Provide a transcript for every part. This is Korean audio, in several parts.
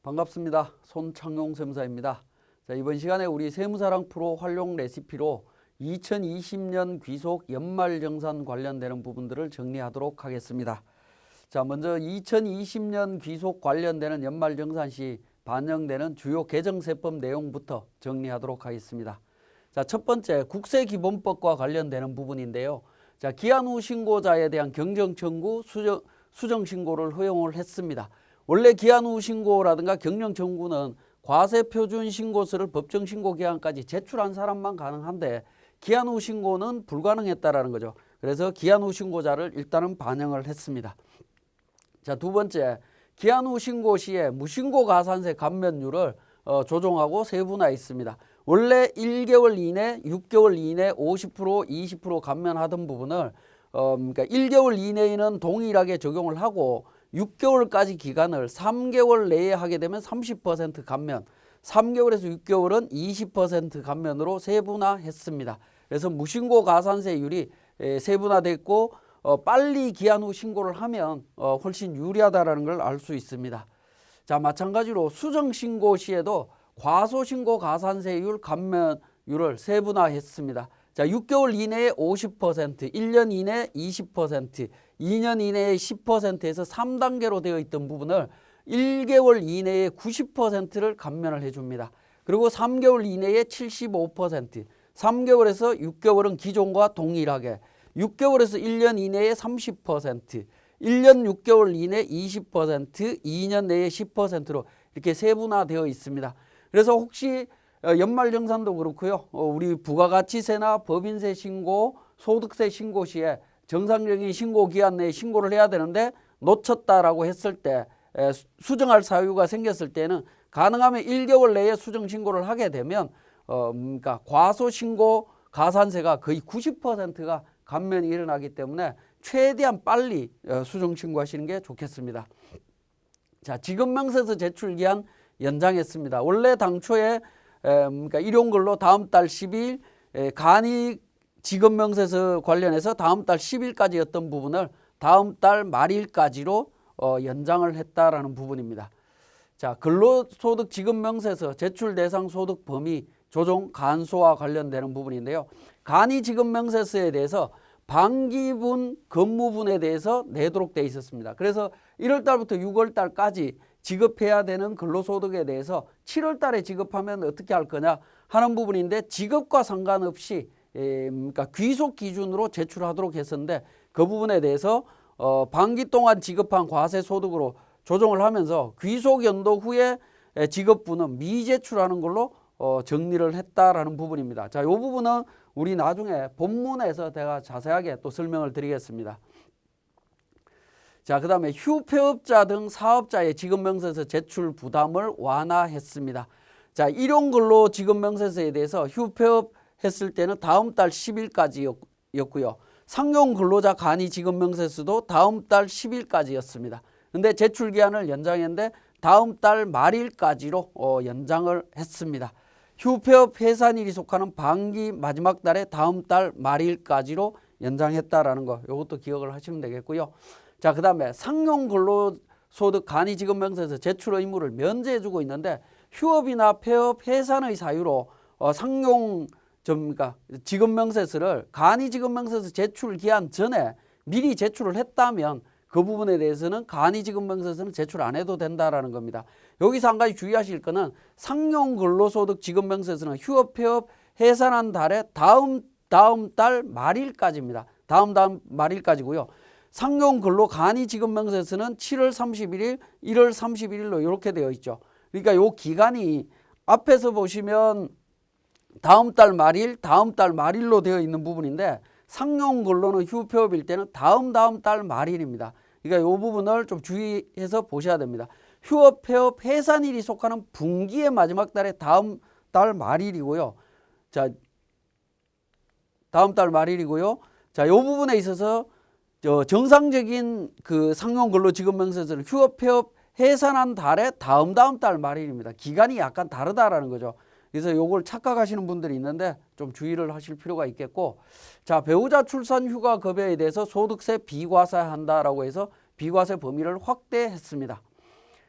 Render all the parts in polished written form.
반갑습니다. 손창용 세무사입니다. 자, 이번 시간에 우리 세무사랑 프로 활용 레시피로 2020년 귀속 연말정산 관련되는 부분들을 정리하도록 하겠습니다. 자, 먼저 2020년 귀속 관련되는 연말정산 시 반영되는 주요 개정세법 내용부터 정리하도록 하겠습니다. 자, 첫 번째 국세기본법과 관련되는 부분인데요. 자, 기한 후 신고자에 대한 경정청구, 수정신고를 허용을 했습니다. 원래 기한 후 신고라든가 경정청구는 과세표준 신고서를 법정신고기한까지 제출한 사람만 가능한데 기한 후 신고는 불가능했다라는 거죠. 그래서 기한 후 신고자를 일단은 반영을 했습니다. 자, 두 번째, 기한 후 신고 시에 무신고 가산세 감면율을 조정하고 세분화했습니다. 원래 1개월 이내, 6개월 이내 50%, 20% 감면하던 부분을 그러니까 1개월 이내에는 동일하게 적용을 하고 6개월까지 기간을 3개월 내에 하게 되면 30% 감면, 3개월에서 6개월은 20% 감면으로 세분화했습니다. 그래서 무신고 가산세율이 세분화됐고 빨리 기한 후 신고를 하면 훨씬 유리하다는 걸 알 수 있습니다. 자, 마찬가지로 수정신고 시에도 과소신고 가산세율 감면율을 세분화했습니다. 자, 6개월 이내에 50%, 1년 이내 20%, 2년 이내에 10%에서 3단계로 되어 있던 부분을 1개월 이내에 90%를 감면을 해줍니다. 그리고 3개월 이내에 75%, 3개월에서 6개월은 기존과 동일하게, 6개월에서 1년 이내에 30%, 1년 6개월 이내 20%, 2년 내에 10%로 이렇게 세분화되어 있습니다. 그래서 혹시 연말정산도 그렇고요. 우리 부가가치세나 법인세 신고, 소득세 신고 시에 정상적인 신고 기한 내에 신고를 해야 되는데 놓쳤다라고 했을 때 수정할 사유가 생겼을 때는 가능하면 1개월 내에 수정 신고를 하게 되면 그러니까 과소신고 가산세가 거의 90%가 감면이 일어나기 때문에 최대한 빨리 수정 신고하시는 게 좋겠습니다. 자, 지급명세서 제출 기한 연장했습니다. 원래 당초에 그러니까 일용근로 다음 달 10일, 간이 지급명세서 관련해서 다음 달 10일까지였던 부분을 다음 달 말일까지로 연장을 했다라는 부분입니다. 자, 근로소득 지급명세서 제출 대상 소득 범위 조정 간소와 관련되는 부분인데요. 간이 지급명세서에 대해서 반기분, 근무분에 대해서 내도록 되어 있었습니다. 그래서 1월 달부터 6월 달까지 지급해야 되는 근로소득에 대해서 7월 달에 지급하면 어떻게 할 거냐 하는 부분인데 지급과 상관없이 그러니까 귀속 기준으로 제출하도록 했었는데 그 부분에 대해서 반기 동안 지급한 과세소득으로 조정을 하면서 귀속 연도 후에 지급분은 미제출하는 걸로 정리를 했다라는 부분입니다. 자, 이 부분은 우리 나중에 본문에서 제가 자세하게 또 설명을 드리겠습니다. 자, 그 다음에 휴폐업자 등 사업자의 지급명세서 제출 부담을 완화했습니다. 자, 일용근로 지급명세서에 대해서 휴폐업 했을 때는 다음 달 10일까지였고요. 상용근로자 간이 지급명세서도 다음 달 10일까지였습니다. 근데 제출기한을 연장했는데 다음 달 말일까지로 연장을 했습니다. 휴폐업 해산일이 속하는 반기 마지막 달에 다음 달 말일까지로 연장했다라는 거, 이것도 기억을 하시면 되겠고요. 자, 그 다음에 상용근로소득 간이 지급명세서 제출 의무를 면제해주고 있는데 휴업이나 폐업 해산의 사유로 그러니까 지급명세서를 간이 지급명세서 제출 기한 전에 미리 제출을 했다면 그 부분에 대해서는 간이 지급명세서는 제출 안 해도 된다라는 겁니다. 여기서 한 가지 주의하실 거는 상용근로소득 지급명세서는 휴업, 폐업, 해산한 달에 다음 달 말일까지입니다. 다음 말일까지고요. 상용근로 간이 지급명세서는 7월 31일, 1월 31일로 이렇게 되어 있죠. 그러니까 이 기간이 앞에서 보시면 다음 달 말일로 되어 있는 부분인데 상용근로는 휴폐업일 때는 다음 달 말일입니다. 그러니까 이 부분을 좀 주의해서 보셔야 됩니다. 휴업, 폐업, 해산일이 속하는 분기의 마지막 달에 다음 달 말일이고요. 자, 다음 달 말일이고요. 자, 이 부분에 있어서 정상적인 그 상용근로지급명세서를 휴업, 폐업, 해산한 달에 다음 달 말일입니다. 기간이 약간 다르다라는 거죠. 그래서 요걸 착각하시는 분들이 있는데 좀 주의를 하실 필요가 있겠고, 자, 배우자 출산 휴가 급여에 대해서 소득세 비과세한다라고 해서 비과세 범위를 확대했습니다.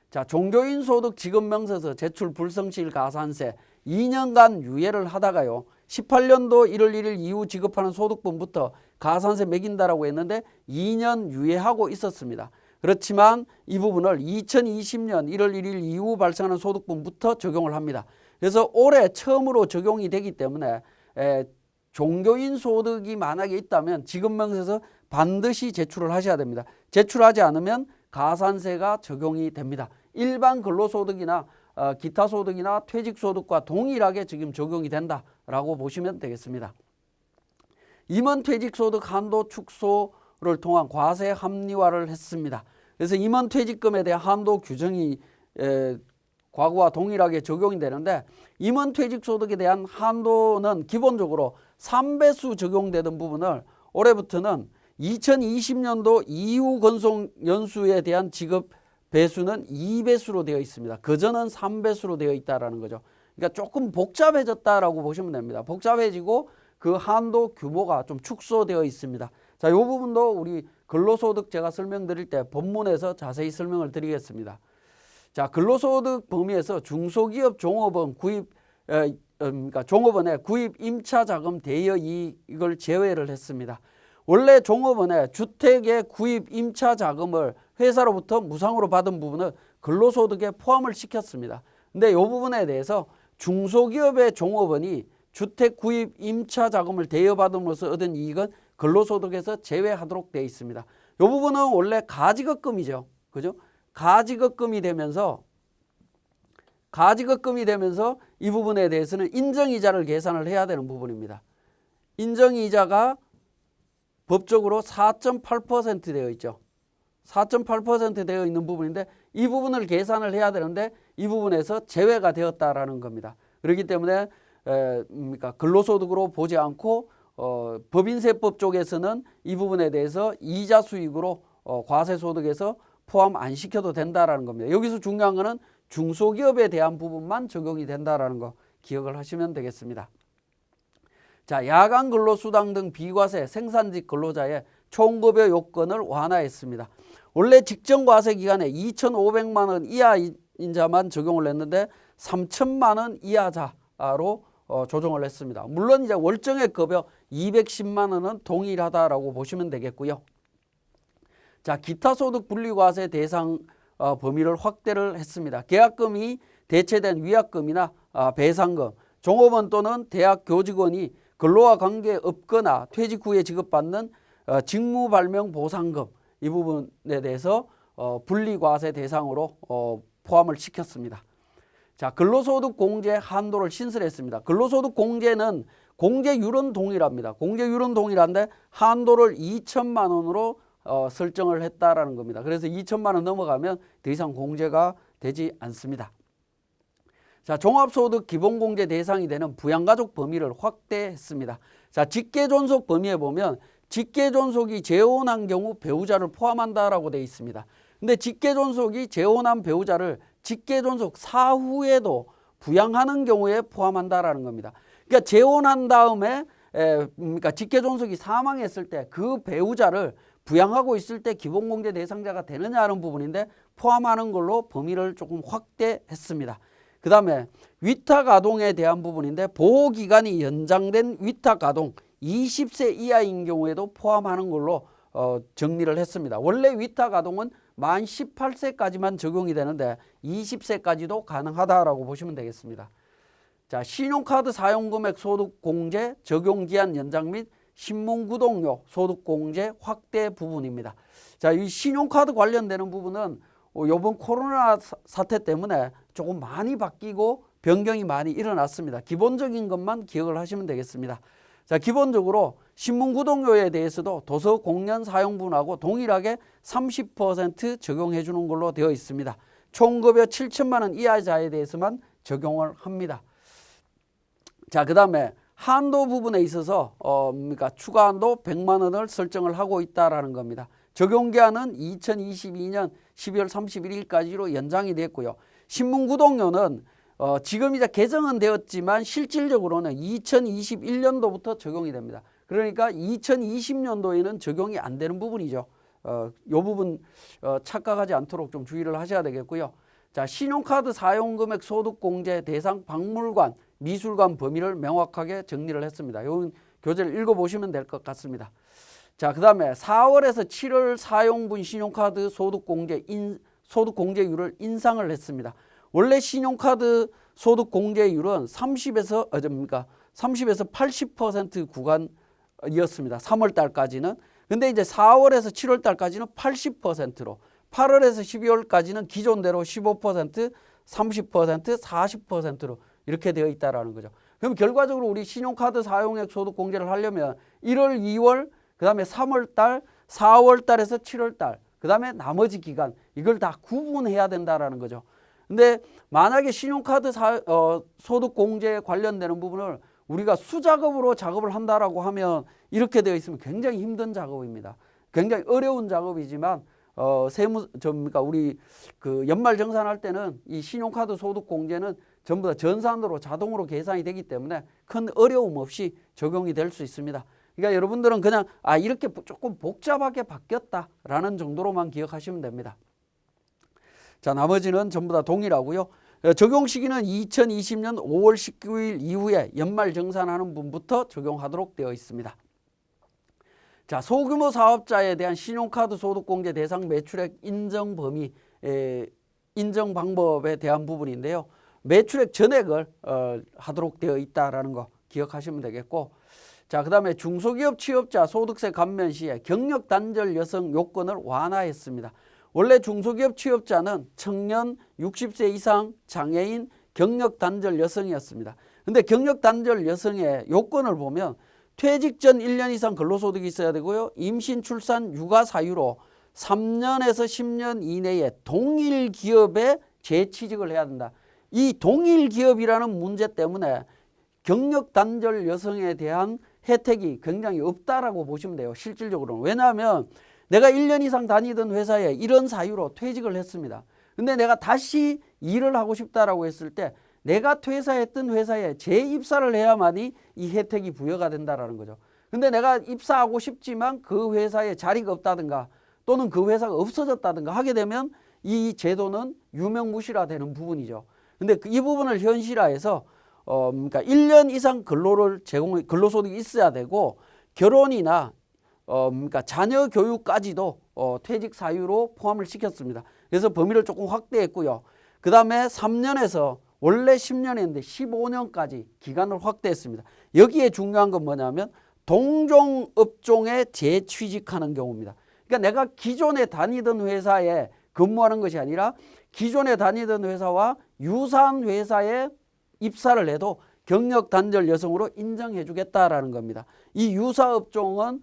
자, 종교인 소득 지급명세서 제출 불성실 가산세 2년간 유예를 하다가요. 18년도 1월 1일 이후 지급하는 소득분부터 가산세 매긴다라고 했는데 2년 유예하고 있었습니다. 그렇지만 이 부분을 2020년 1월 1일 이후 발생하는 소득분부터 적용을 합니다. 그래서 올해 처음으로 적용이 되기 때문에 종교인 소득이 만약에 있다면 지급명세서 반드시 제출을 하셔야 됩니다. 제출하지 않으면 가산세가 적용이 됩니다. 일반 근로소득이나 기타 소득이나 퇴직소득과 동일하게 지금 적용이 된다라고 보시면 되겠습니다. 임원 퇴직소득 한도 축소를 통한 과세 합리화를 했습니다. 그래서 임원 퇴직금에 대한 한도 규정이 과거와 동일하게 적용이 되는데 임원 퇴직소득에 대한 한도는 기본적으로 3배수 적용되던 부분을 올해부터는 2020년도 이후 건속연수에 대한 지급 배수는 2배수로 되어 있습니다. 그전은 3배수로 되어 있다는 거죠. 그러니까 조금 복잡해졌다라고 보시면 됩니다. 복잡해지고 그 한도 규모가 좀 축소되어 있습니다. 자, 이 부분도 우리 근로소득 제가 설명드릴 때 본문에서 자세히 설명을 드리겠습니다. 자, 근로소득 범위에서 중소기업 종업원 구입 그러니까 종업원의 구입 임차자금 대여 이익을 제외를 했습니다. 원래 종업원의 주택의 구입 임차자금을 회사로부터 무상으로 받은 부분을 근로소득에 포함을 시켰습니다. 근데 이 부분에 대해서 중소기업의 종업원이 주택 구입 임차자금을 대여받음으로써 얻은 이익은 근로소득에서 제외하도록 되어 있습니다. 이 부분은 원래 가지급금이죠. 그죠? 가지급금이 되면서 이 부분에 대해서는 인정이자를 계산을 해야 되는 부분입니다. 인정이자가 법적으로 4.8% 되어 있죠. 4.8% 되어 있는 부분인데 이 부분을 계산을 해야 되는데 이 부분에서 제외가 되었다라는 겁니다. 그렇기 때문에 그러니까 근로소득으로 보지 않고 법인세법 쪽에서는 이 부분에 대해서 이자 수익으로 과세소득에서 포함 안 시켜도 된다라는 겁니다. 여기서 중요한 거는 중소기업에 대한 부분만 적용이 된다라는 거 기억을 하시면 되겠습니다. 자, 야간 근로수당 등 비과세 생산직 근로자의 총급여 요건을 완화했습니다. 원래 직전 과세 기간에 2,500만 원 이하인자만 적용을 했는데 3,000만 원 이하자로 조정을 했습니다. 물론 이제 월정액 급여 210만 원은 동일하다라고 보시면 되겠고요. 자, 기타 소득 분리과세 대상 범위를 확대를 했습니다. 계약금이 대체된 위약금이나 배상금, 종업원 또는 대학 교직원이 근로와 관계없거나 퇴직 후에 지급받는 직무발명보상금 이 부분에 대해서 분리과세 대상으로 포함을 시켰습니다. 자, 근로소득 공제 한도를 신설했습니다. 근로소득 공제는 공제율은 동일합니다. 공제율은 동일한데 한도를 2천만 원으로 설정을 했다라는 겁니다. 그래서 2천만 원 넘어가면 더 이상 공제가 되지 않습니다. 자, 종합소득 기본공제 대상이 되는 부양가족 범위를 확대했습니다. 자, 직계존속 범위에 보면 직계존속이 재혼한 경우 배우자를 포함한다라고 되어 있습니다. 근데 직계존속이 재혼한 배우자를 직계존속 사후에도 부양하는 경우에 포함한다라는 겁니다. 그러니까 재혼한 다음에 그러니까 직계존속이 사망했을 때 그 배우자를 부양하고 있을 때 기본공제 대상자가 되느냐 하는 부분인데 포함하는 걸로 범위를 조금 확대했습니다. 그 다음에 위탁아동에 대한 부분인데 보호기간이 연장된 위탁아동 20세 이하인 경우에도 포함하는 걸로 정리를 했습니다. 원래 위탁아동은 만 18세까지만 적용이 되는데 20세까지도 가능하다라고 보시면 되겠습니다. 자, 신용카드 사용금액 소득공제 적용기한 연장 및 신문구독료 소득공제 확대 부분입니다. 자, 이 신용카드 관련되는 부분은 이번 코로나 사태 때문에 조금 많이 바뀌고 변경이 많이 일어났습니다. 기본적인 것만 기억을 하시면 되겠습니다. 자, 기본적으로 신문구독료에 대해서도 도서공연 사용분하고 동일하게 30% 적용해 주는 걸로 되어 있습니다. 총급여 7천만 원 이하자에 대해서만 적용을 합니다. 자, 그 다음에 한도 부분에 있어서 그러니까 추가 한도 100만 원을 설정을 하고 있다라는 겁니다. 적용기한은 2022년 12월 31일까지로 연장이 됐고요. 신문구독료는 지금 이제 개정은 되었지만 실질적으로는 2021년도부터 적용이 됩니다. 그러니까 2020년도에는 적용이 안 되는 부분이죠. 이 부분 착각하지 않도록 좀 주의를 하셔야 되겠고요. 자, 신용카드 사용금액 소득공제 대상 박물관, 미술관 범위를 명확하게 정리를 했습니다. 이 교재를 읽어보시면 될 것 같습니다. 자, 그 다음에 4월에서 7월 사용분 신용카드 소득공제율을 인상을 했습니다. 원래 신용카드 소득공제율은 30에서 80% 구간이었습니다. 3월 달까지는. 근데 이제 4월에서 7월 달까지는 80%로, 8월에서 12월까지는 기존대로 15%, 30%, 40%로 이렇게 되어 있다라는 거죠. 그럼 결과적으로 우리 신용카드 사용액 소득 공제를 하려면 1월, 2월, 그 다음에 3월 달, 4월 달에서 7월 달, 그 다음에 나머지 기간, 이걸 다 구분해야 된다라는 거죠. 근데 만약에 신용카드 소득 공제에 관련되는 부분을 우리가 수작업으로 작업을 한다라고 하면 이렇게 되어 있으면 굉장히 힘든 작업입니다. 굉장히 어려운 작업이지만 우리 그 연말 정산할 때는 이 신용카드 소득 공제는 전부 다 전산으로 자동으로 계산이 되기 때문에 큰 어려움 없이 적용이 될 수 있습니다. 그러니까 여러분들은 그냥 이렇게 조금 복잡하게 바뀌었다라는 정도로만 기억하시면 됩니다. 자, 나머지는 전부 다 동일하고요. 적용 시기는 2020년 5월 19일 이후에 연말 정산하는 분부터 적용하도록 되어 있습니다. 자, 소규모 사업자에 대한 신용카드 소득공제 대상 매출액 인정 범위, 인정 방법에 대한 부분인데요. 매출액 전액을 하도록 되어 있다라는 거 기억하시면 되겠고, 자, 그 다음에 중소기업 취업자 소득세 감면 시에 경력 단절 여성 요건을 완화했습니다. 원래 중소기업 취업자는 청년, 60세 이상, 장애인, 경력 단절 여성이었습니다. 근데 경력 단절 여성의 요건을 보면 퇴직 전 1년 이상 근로소득이 있어야 되고요. 임신, 출산, 육아 사유로 3년에서 10년 이내에 동일 기업에 재취직을 해야 된다. 이 동일 기업이라는 문제 때문에 경력 단절 여성에 대한 혜택이 굉장히 없다라고 보시면 돼요. 실질적으로는. 왜냐하면 내가 1년 이상 다니던 회사에 이런 사유로 퇴직을 했습니다. 근데 내가 다시 일을 하고 싶다라고 했을 때 내가 퇴사했던 회사에 재입사를 해야만이 이 혜택이 부여가 된다라는 거죠. 근데 내가 입사하고 싶지만 그 회사에 자리가 없다든가 또는 그 회사가 없어졌다든가 하게 되면 이 제도는 유명무실화 되는 부분이죠. 근데 이 부분을 현실화해서 그러니까 1년 이상 근로소득이 있어야 되고 결혼이나 그러니까 자녀 교육까지도 퇴직 사유로 포함을 시켰습니다. 그래서 범위를 조금 확대했고요. 그 다음에 3년에서 원래 10년이었는데 15년까지 기간을 확대했습니다. 여기에 중요한 건 뭐냐면 동종업종에 재취직하는 경우입니다. 그러니까 내가 기존에 다니던 회사에 근무하는 것이 아니라 기존에 다니던 회사와 유사한 회사에 입사를 해도 경력 단절 여성으로 인정해 주겠다라는 겁니다. 이 유사업종은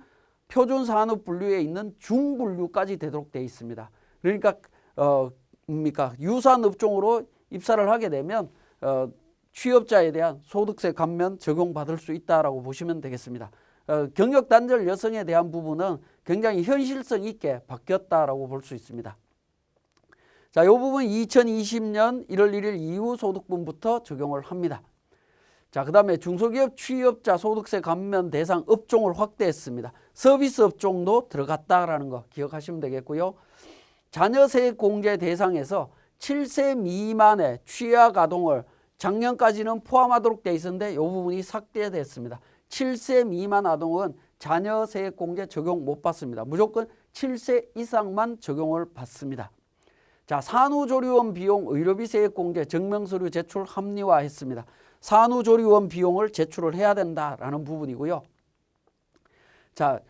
표준산업 분류에 있는 중분류까지 되도록 되어 있습니다. 그러니까 유사한 업종으로 입사를 하게 되면 취업자에 대한 소득세 감면 적용받을 수 있다라고 보시면 되겠습니다. 경력 단절 여성에 대한 부분은 굉장히 현실성 있게 바뀌었다라고 볼 수 있습니다. 자, 이 부분 2020년 1월 1일 이후 소득분부터 적용을 합니다. 자, 그 다음에 중소기업 취업자 소득세 감면 대상 업종을 확대했습니다. 서비스 업종도 들어갔다라는 거 기억하시면 되겠고요. 자녀세액 공제 대상에서 7세 미만의 취약 아동을 작년까지는 포함하도록 되어 있었는데 이 부분이 삭제됐습니다. 7세 미만 아동은 자녀세액 공제 적용 못 받습니다. 무조건 7세 이상만 적용을 받습니다. 자, 산후조리원 비용 의료비 세액 공제 증명서류 제출 합리화했습니다. 산후조리원 비용을 제출을 해야 된다라는 부분이고요. 자,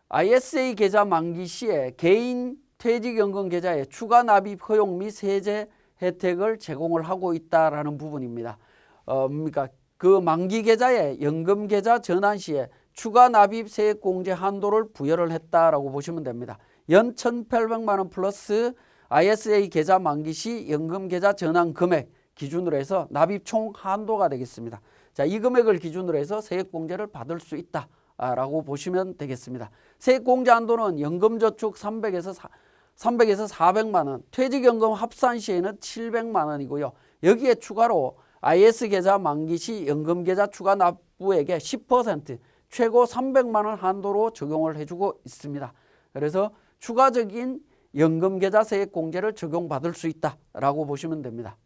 ISA 계좌 만기 시에 개인 퇴직연금 계좌에 추가 납입 허용 및 세제 혜택을 제공을 하고 있다라는 부분입니다. 그러니까 그 만기 계좌에 연금 계좌 전환 시에 추가 납입 세액 공제 한도를 부여를 했다라고 보시면 됩니다. 연 1,800만 원 플러스 ISA 계좌 만기 시 연금 계좌 전환 금액 기준으로 해서 납입 총 한도가 되겠습니다. 자, 이 금액을 기준으로 해서 세액 공제를 받을 수 있다라고 보시면 되겠습니다. 세액 공제 한도는 연금저축 300에서 400만 원, 퇴직연금 합산 시에는 700만 원이고요. 여기에 추가로 IS 계좌 만기 시 연금 계좌 추가 납부액의 10% 최고 300만 원 한도로 적용을 해주고 있습니다. 그래서 추가적인 연금계좌세액공제를 적용받을 수 있다라고 보시면 됩니다.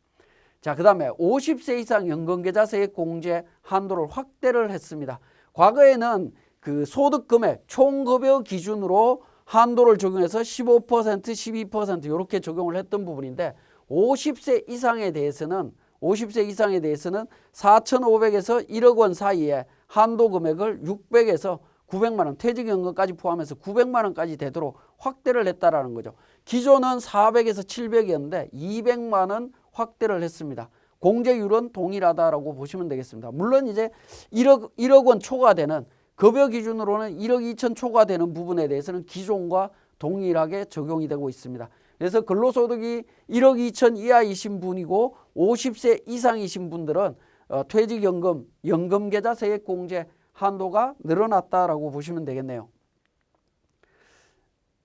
자, 그 다음에 50세 이상 연금계좌세액공제 한도를 확대를 했습니다. 과거에는 그 소득금액 총급여 기준으로 한도를 적용해서 15%, 12% 이렇게 적용을 했던 부분인데 50세 이상에 대해서는 4,500에서 1억 원 사이에 한도 금액을 600에서 900만 원, 퇴직연금까지 포함해서 900만 원까지 되도록 확대를 했다라는 거죠. 기존은 400에서 700이었는데 200만 원 확대를 했습니다. 공제율은 동일하다라고 보시면 되겠습니다. 물론 이제 1억 원 초과되는 급여 기준으로는 1억 2천 초과되는 부분에 대해서는 기존과 동일하게 적용이 되고 있습니다. 그래서 근로소득이 1억 2천 이하이신 분이고 50세 이상이신 분들은 퇴직연금, 연금계좌세액공제 한도가 늘어났다라고 보시면 되겠네요.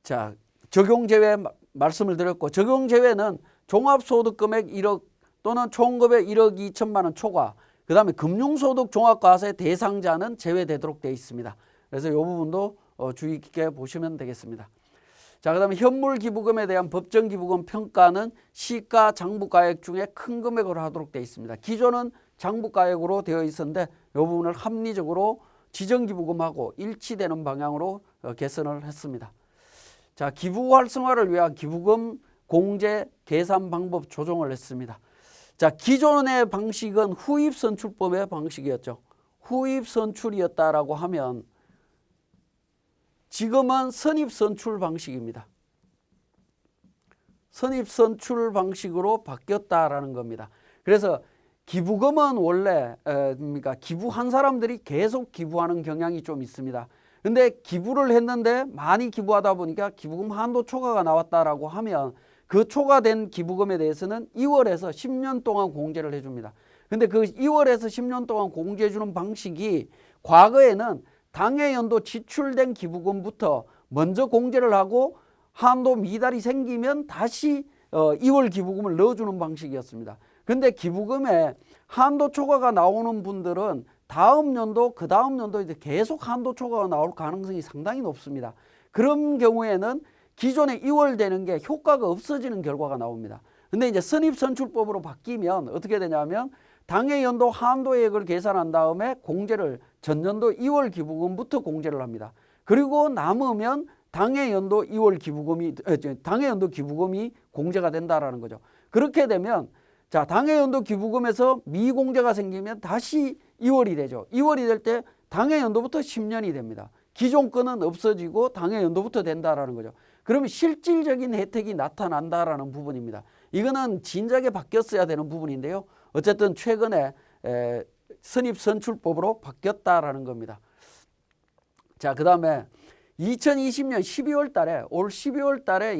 자, 적용제외 말씀을 드렸고, 적용제외는 종합소득금액 1억 또는 총급여 1억 2천만 원 초과, 그 다음에 금융소득 종합과세 대상자는 제외되도록 되어 있습니다. 그래서 이 부분도 주의 깊게 보시면 되겠습니다. 자, 그 다음에 현물기부금에 대한 법정기부금 평가는 시가 장부가액 중에 큰 금액으로 하도록 되어 있습니다. 기존은 장부가액으로 되어 있었는데 이 부분을 합리적으로 지정기부금하고 일치되는 방향으로 개선을 했습니다. 자, 기부 활성화를 위한 기부금 공제 계산 방법 조정을 했습니다. 자, 기존의 방식은 후입선출법의 방식이었죠. 후입선출이었다라고 하면 지금은 선입선출 방식입니다. 선입선출 방식으로 바뀌었다라는 겁니다. 그래서 기부금은 원래 기부한 사람들이 계속 기부하는 경향이 좀 있습니다. 근데 기부를 했는데 많이 기부하다 보니까 기부금 한도 초과가 나왔다라고 하면 그 초과된 기부금에 대해서는 2월에서 10년 동안 공제를 해줍니다. 근데 그 2월에서 10년 동안 공제해 주는 방식이 과거에는 당해 연도 지출된 기부금부터 먼저 공제를 하고 한도 미달이 생기면 다시 2월 기부금을 넣어주는 방식이었습니다. 근데 기부금에 한도 초과가 나오는 분들은 다음 연도, 그 다음 연도 이제 계속 한도 초과가 나올 가능성이 상당히 높습니다. 그런 경우에는 기존에 2월 되는 게 효과가 없어지는 결과가 나옵니다. 근데 이제 선입선출법으로 바뀌면 어떻게 되냐면 당해 연도 한도액을 계산한 다음에 공제를 전년도 2월 기부금부터 공제를 합니다. 그리고 남으면 당해 연도 기부금이 공제가 된다라는 거죠. 그렇게 되면 자, 당해 연도 기부금에서 미공제가 생기면 다시 2월이 되죠. 2월이 될 때 당해 연도부터 10년이 됩니다. 기존 건은 없어지고 당해 연도부터 된다라는 거죠. 그러면 실질적인 혜택이 나타난다라는 부분입니다. 이거는 진작에 바뀌었어야 되는 부분인데요. 어쨌든 최근에 선입선출법으로 바뀌었다라는 겁니다. 자, 그 다음에 2020년 12월 달에 올 12월 달에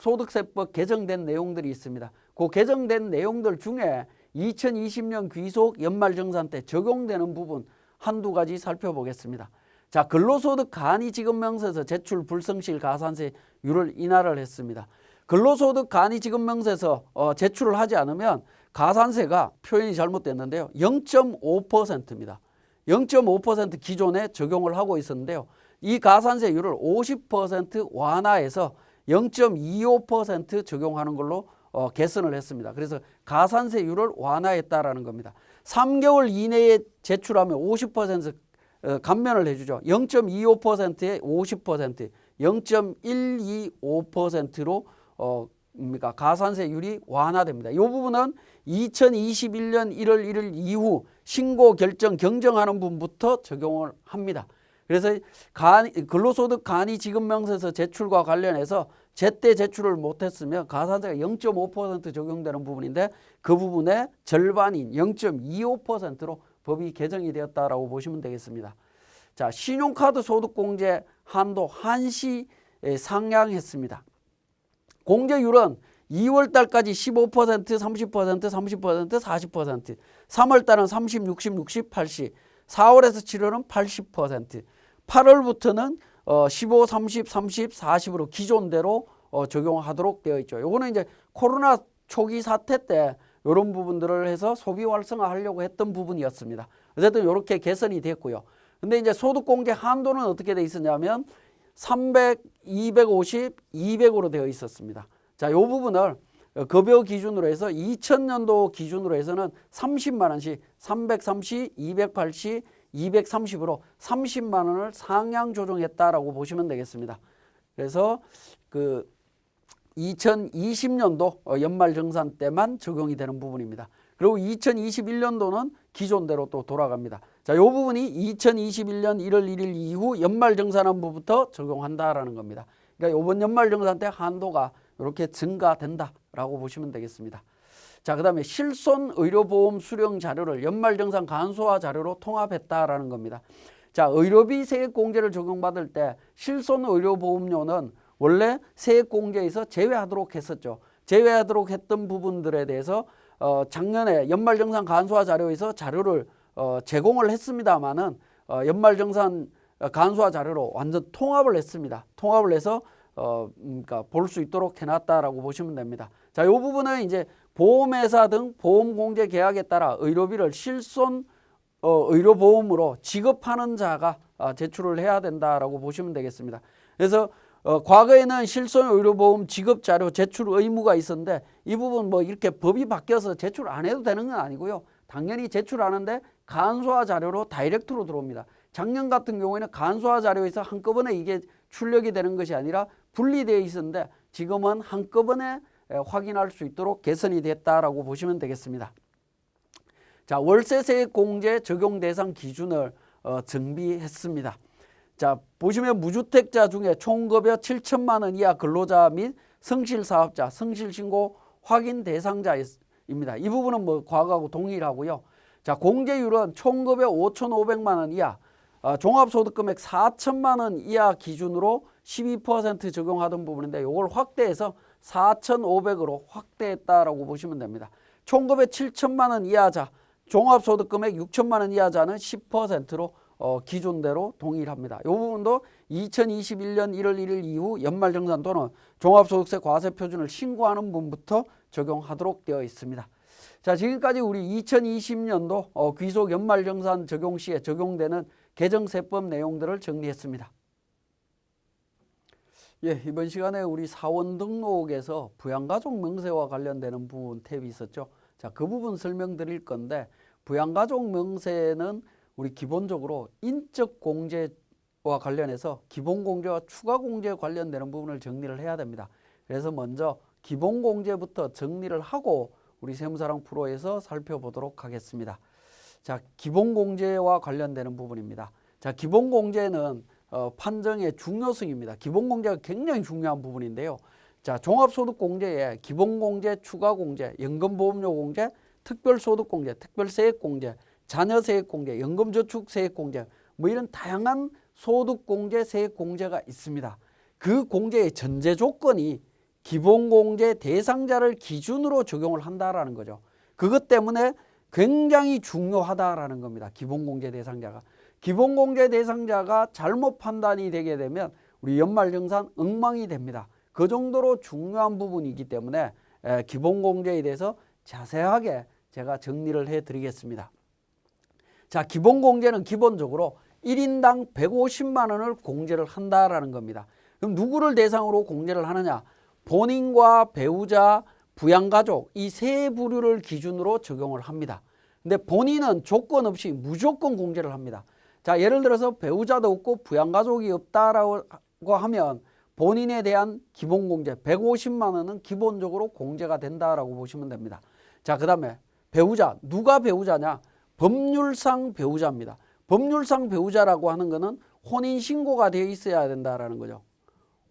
소득세법 개정된 내용들이 있습니다. 그 개정된 내용들 중에 2020년 귀속 연말정산 때 적용되는 부분 한두 가지 살펴보겠습니다. 자, 근로소득 간이지급명세에서 제출 불성실 가산세율을 인하를 했습니다. 근로소득 간이지급명세에서 제출을 하지 않으면 가산세가 표현이 잘못됐는데요. 0.5%입니다. 0.5% 기존에 적용을 하고 있었는데요. 이 가산세율을 50% 완화해서 0.25% 적용하는 걸로 개선을 했습니다. 그래서 가산세율을 완화했다라는 겁니다. 3개월 이내에 제출하면 50% 감면을 해주죠. 0.25%에 50%, 0.125%로 가산세율이 완화됩니다. 이 부분은 2021년 1월 1일 이후 신고 결정 경정하는 분부터 적용을 합니다. 그래서 근로소득 간이지급명세서 제출과 관련해서 제때 제출을 못했으면 가산세가 0.5% 적용되는 부분인데 그 부분의 절반인 0.25%로 법이 개정이 되었다라고 보시면 되겠습니다. 자, 신용카드 소득공제 한도 한시 상향했습니다. 공제율은 2월 달까지 15%, 30%, 30%, 40%, 3월 달은 30, 60, 60, 80, 4월에서 7월은 80%, 8월부터는 15, 30, 30, 40으로 기존대로 적용하도록 되어 있죠. 요거는 이제 코로나 초기 사태 때 이런 부분들을 해서 소비 활성화하려고 했던 부분이었습니다. 어쨌든 이렇게 개선이 됐고요. 근데 이제 소득공제 한도는 어떻게 돼 있었냐면 300, 250, 200으로 되어 있었습니다. 자, 이 부분을 급여 기준으로 해서 2000년도 기준으로 해서는 30만 원씩 330, 280, 230으로 30만 원을 상향 조정했다라고 보시면 되겠습니다. 그래서 그 2020년도 연말정산 때만 적용이 되는 부분입니다. 그리고 2021년도는 기존대로 또 돌아갑니다. 자, 이 부분이 2021년 1월 1일 이후 연말정산한부부터 적용한다라는 겁니다. 그러니까 이번 연말정산 때 한도가 이렇게 증가된다라고 보시면 되겠습니다. 자, 그 다음에 실손 의료보험 수령 자료를 연말정산 간소화 자료로 통합했다라는 겁니다. 자, 의료비 세액공제를 적용받을 때 실손 의료보험료는 원래 세액공제에서 제외하도록 했었죠. 제외하도록 했던 부분들에 대해서 작년에 연말정산 간소화 자료에서 자료를 제공을 했습니다만은 연말정산 간소화 자료로 완전 통합을 했습니다. 통합을 해서 그러니까 볼 수 있도록 해놨다라고 보시면 됩니다. 자, 이 부분은 이제 보험회사 등 보험공제 계약에 따라 의료비를 실손 의료보험으로 지급하는 자가 제출을 해야 된다라고 보시면 되겠습니다. 그래서 과거에는 실손 의료보험 지급 자료 제출 의무가 있었는데 이 부분 뭐 이렇게 법이 바뀌어서 제출 안 해도 되는 건 아니고요. 당연히 제출하는데 간소화 자료로 다이렉트로 들어옵니다. 작년 같은 경우에는 간소화 자료에서 한꺼번에 이게 출력이 되는 것이 아니라 분리되어 있었는데 지금은 한꺼번에 확인할 수 있도록 개선이 됐다라고 보시면 되겠습니다. 자, 월세세액공제 적용 대상 기준을 정비했습니다. 자, 보시면 무주택자 중에 총급여 7천만 원 이하 근로자 및 성실사업자, 성실신고 확인 대상자입니다. 이 부분은 뭐 과거하고 동일하고요. 자, 공제율은 총급여 5,500만 원 이하, 종합소득금액 4천만 원 이하 기준으로 12% 적용하던 부분인데 이걸 확대해서 4,500으로 확대했다라고 보시면 됩니다. 총급여 7천만 원 이하자, 종합소득금액 6천만 원 이하자는 10%로 기존대로 동일합니다. 이 부분도 2021년 1월 1일 이후 연말정산 또는 종합소득세 과세표준을 신고하는 분부터 적용하도록 되어 있습니다. 자, 지금까지 우리 2020년도 귀속 연말정산 적용 시에 적용되는 개정세법 내용들을 정리했습니다. 예, 이번 시간에 우리 사원 등록에서 부양가족 명세와 관련되는 부분 탭이 있었죠. 자, 그 부분 설명드릴 건데 부양가족 명세는 우리 기본적으로 인적 공제와 관련해서 기본 공제와 추가 공제에 관련되는 부분을 정리를 해야 됩니다. 그래서 먼저 기본 공제부터 정리를 하고 우리 세무사랑 프로에서 살펴보도록 하겠습니다. 자, 기본 공제와 관련되는 부분입니다. 자, 기본 공제는 판정의 중요성입니다. 기본 공제가 굉장히 중요한 부분인데요. 자, 종합소득공제에 기본공제, 추가공제, 연금보험료 공제, 특별소득공제, 특별세액공제, 자녀세액공제, 연금저축세액공제 뭐 이런 다양한 소득공제, 세액공제가 있습니다. 그 공제의 전제 조건이 기본공제 대상자를 기준으로 적용을 한다라는 거죠. 그것 때문에 굉장히 중요하다라는 겁니다. 기본공제 대상자가. 기본공제 대상자가 잘못 판단이 되게 되면 우리 연말정산 엉망이 됩니다. 그 정도로 중요한 부분이기 때문에 기본공제에 대해서 자세하게 제가 정리를 해드리겠습니다. 자, 기본공제는 기본적으로 1인당 150만 원을 공제를 한다라는 겁니다. 그럼 누구를 대상으로 공제를 하느냐? 본인과 배우자, 부양가족 이 세 부류를 기준으로 적용을 합니다. 근데 본인은 조건 없이 무조건 공제를 합니다. 자, 예를 들어서 배우자도 없고 부양가족이 없다라고 하면 본인에 대한 기본공제 150만 원은 기본적으로 공제가 된다라고 보시면 됩니다. 자, 그 다음에 배우자, 누가 배우자냐? 법률상 배우자입니다. 법률상 배우자라고 하는 것은 혼인신고가 되어 있어야 된다라는 거죠.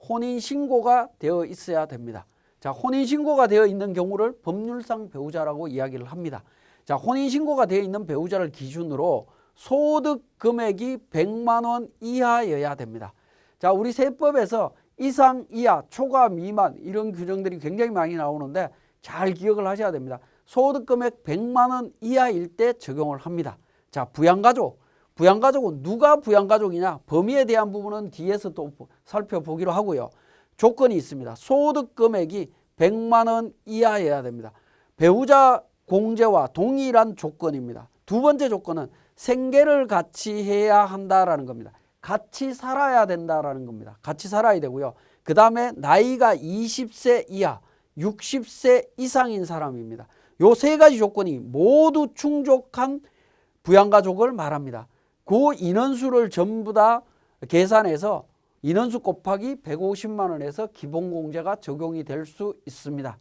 혼인신고가 되어 있어야 됩니다. 자, 혼인신고가 되어 있는 경우를 법률상 배우자라고 이야기를 합니다. 자, 혼인신고가 되어 있는 배우자를 기준으로 소득 금액이 100만 원 이하여야 됩니다. 자, 우리 세법에서 이상, 이하, 초과, 미만 이런 규정들이 굉장히 많이 나오는데 잘 기억을 하셔야 됩니다. 소득 금액 100만 원 이하일 때 적용을 합니다. 자, 부양가족. 부양가족은 누가 부양가족이냐? 범위에 대한 부분은 뒤에서 또 살펴보기로 하고요. 조건이 있습니다. 소득 금액이 100만 원 이하여야 됩니다. 배우자 공제와 동일한 조건입니다. 두 번째 조건은 생계를 같이 해야 한다라는 겁니다. 같이 살아야 된다라는 겁니다. 같이 살아야 되고요. 그 다음에 나이가 20세 이하, 60세 이상인 사람입니다. 요 세 가지 조건이 모두 충족한 부양가족을 말합니다. 그 인원수를 전부 다 계산해서 인원수 곱하기 150만 원에서 기본공제가 적용이 될 수 있습니다.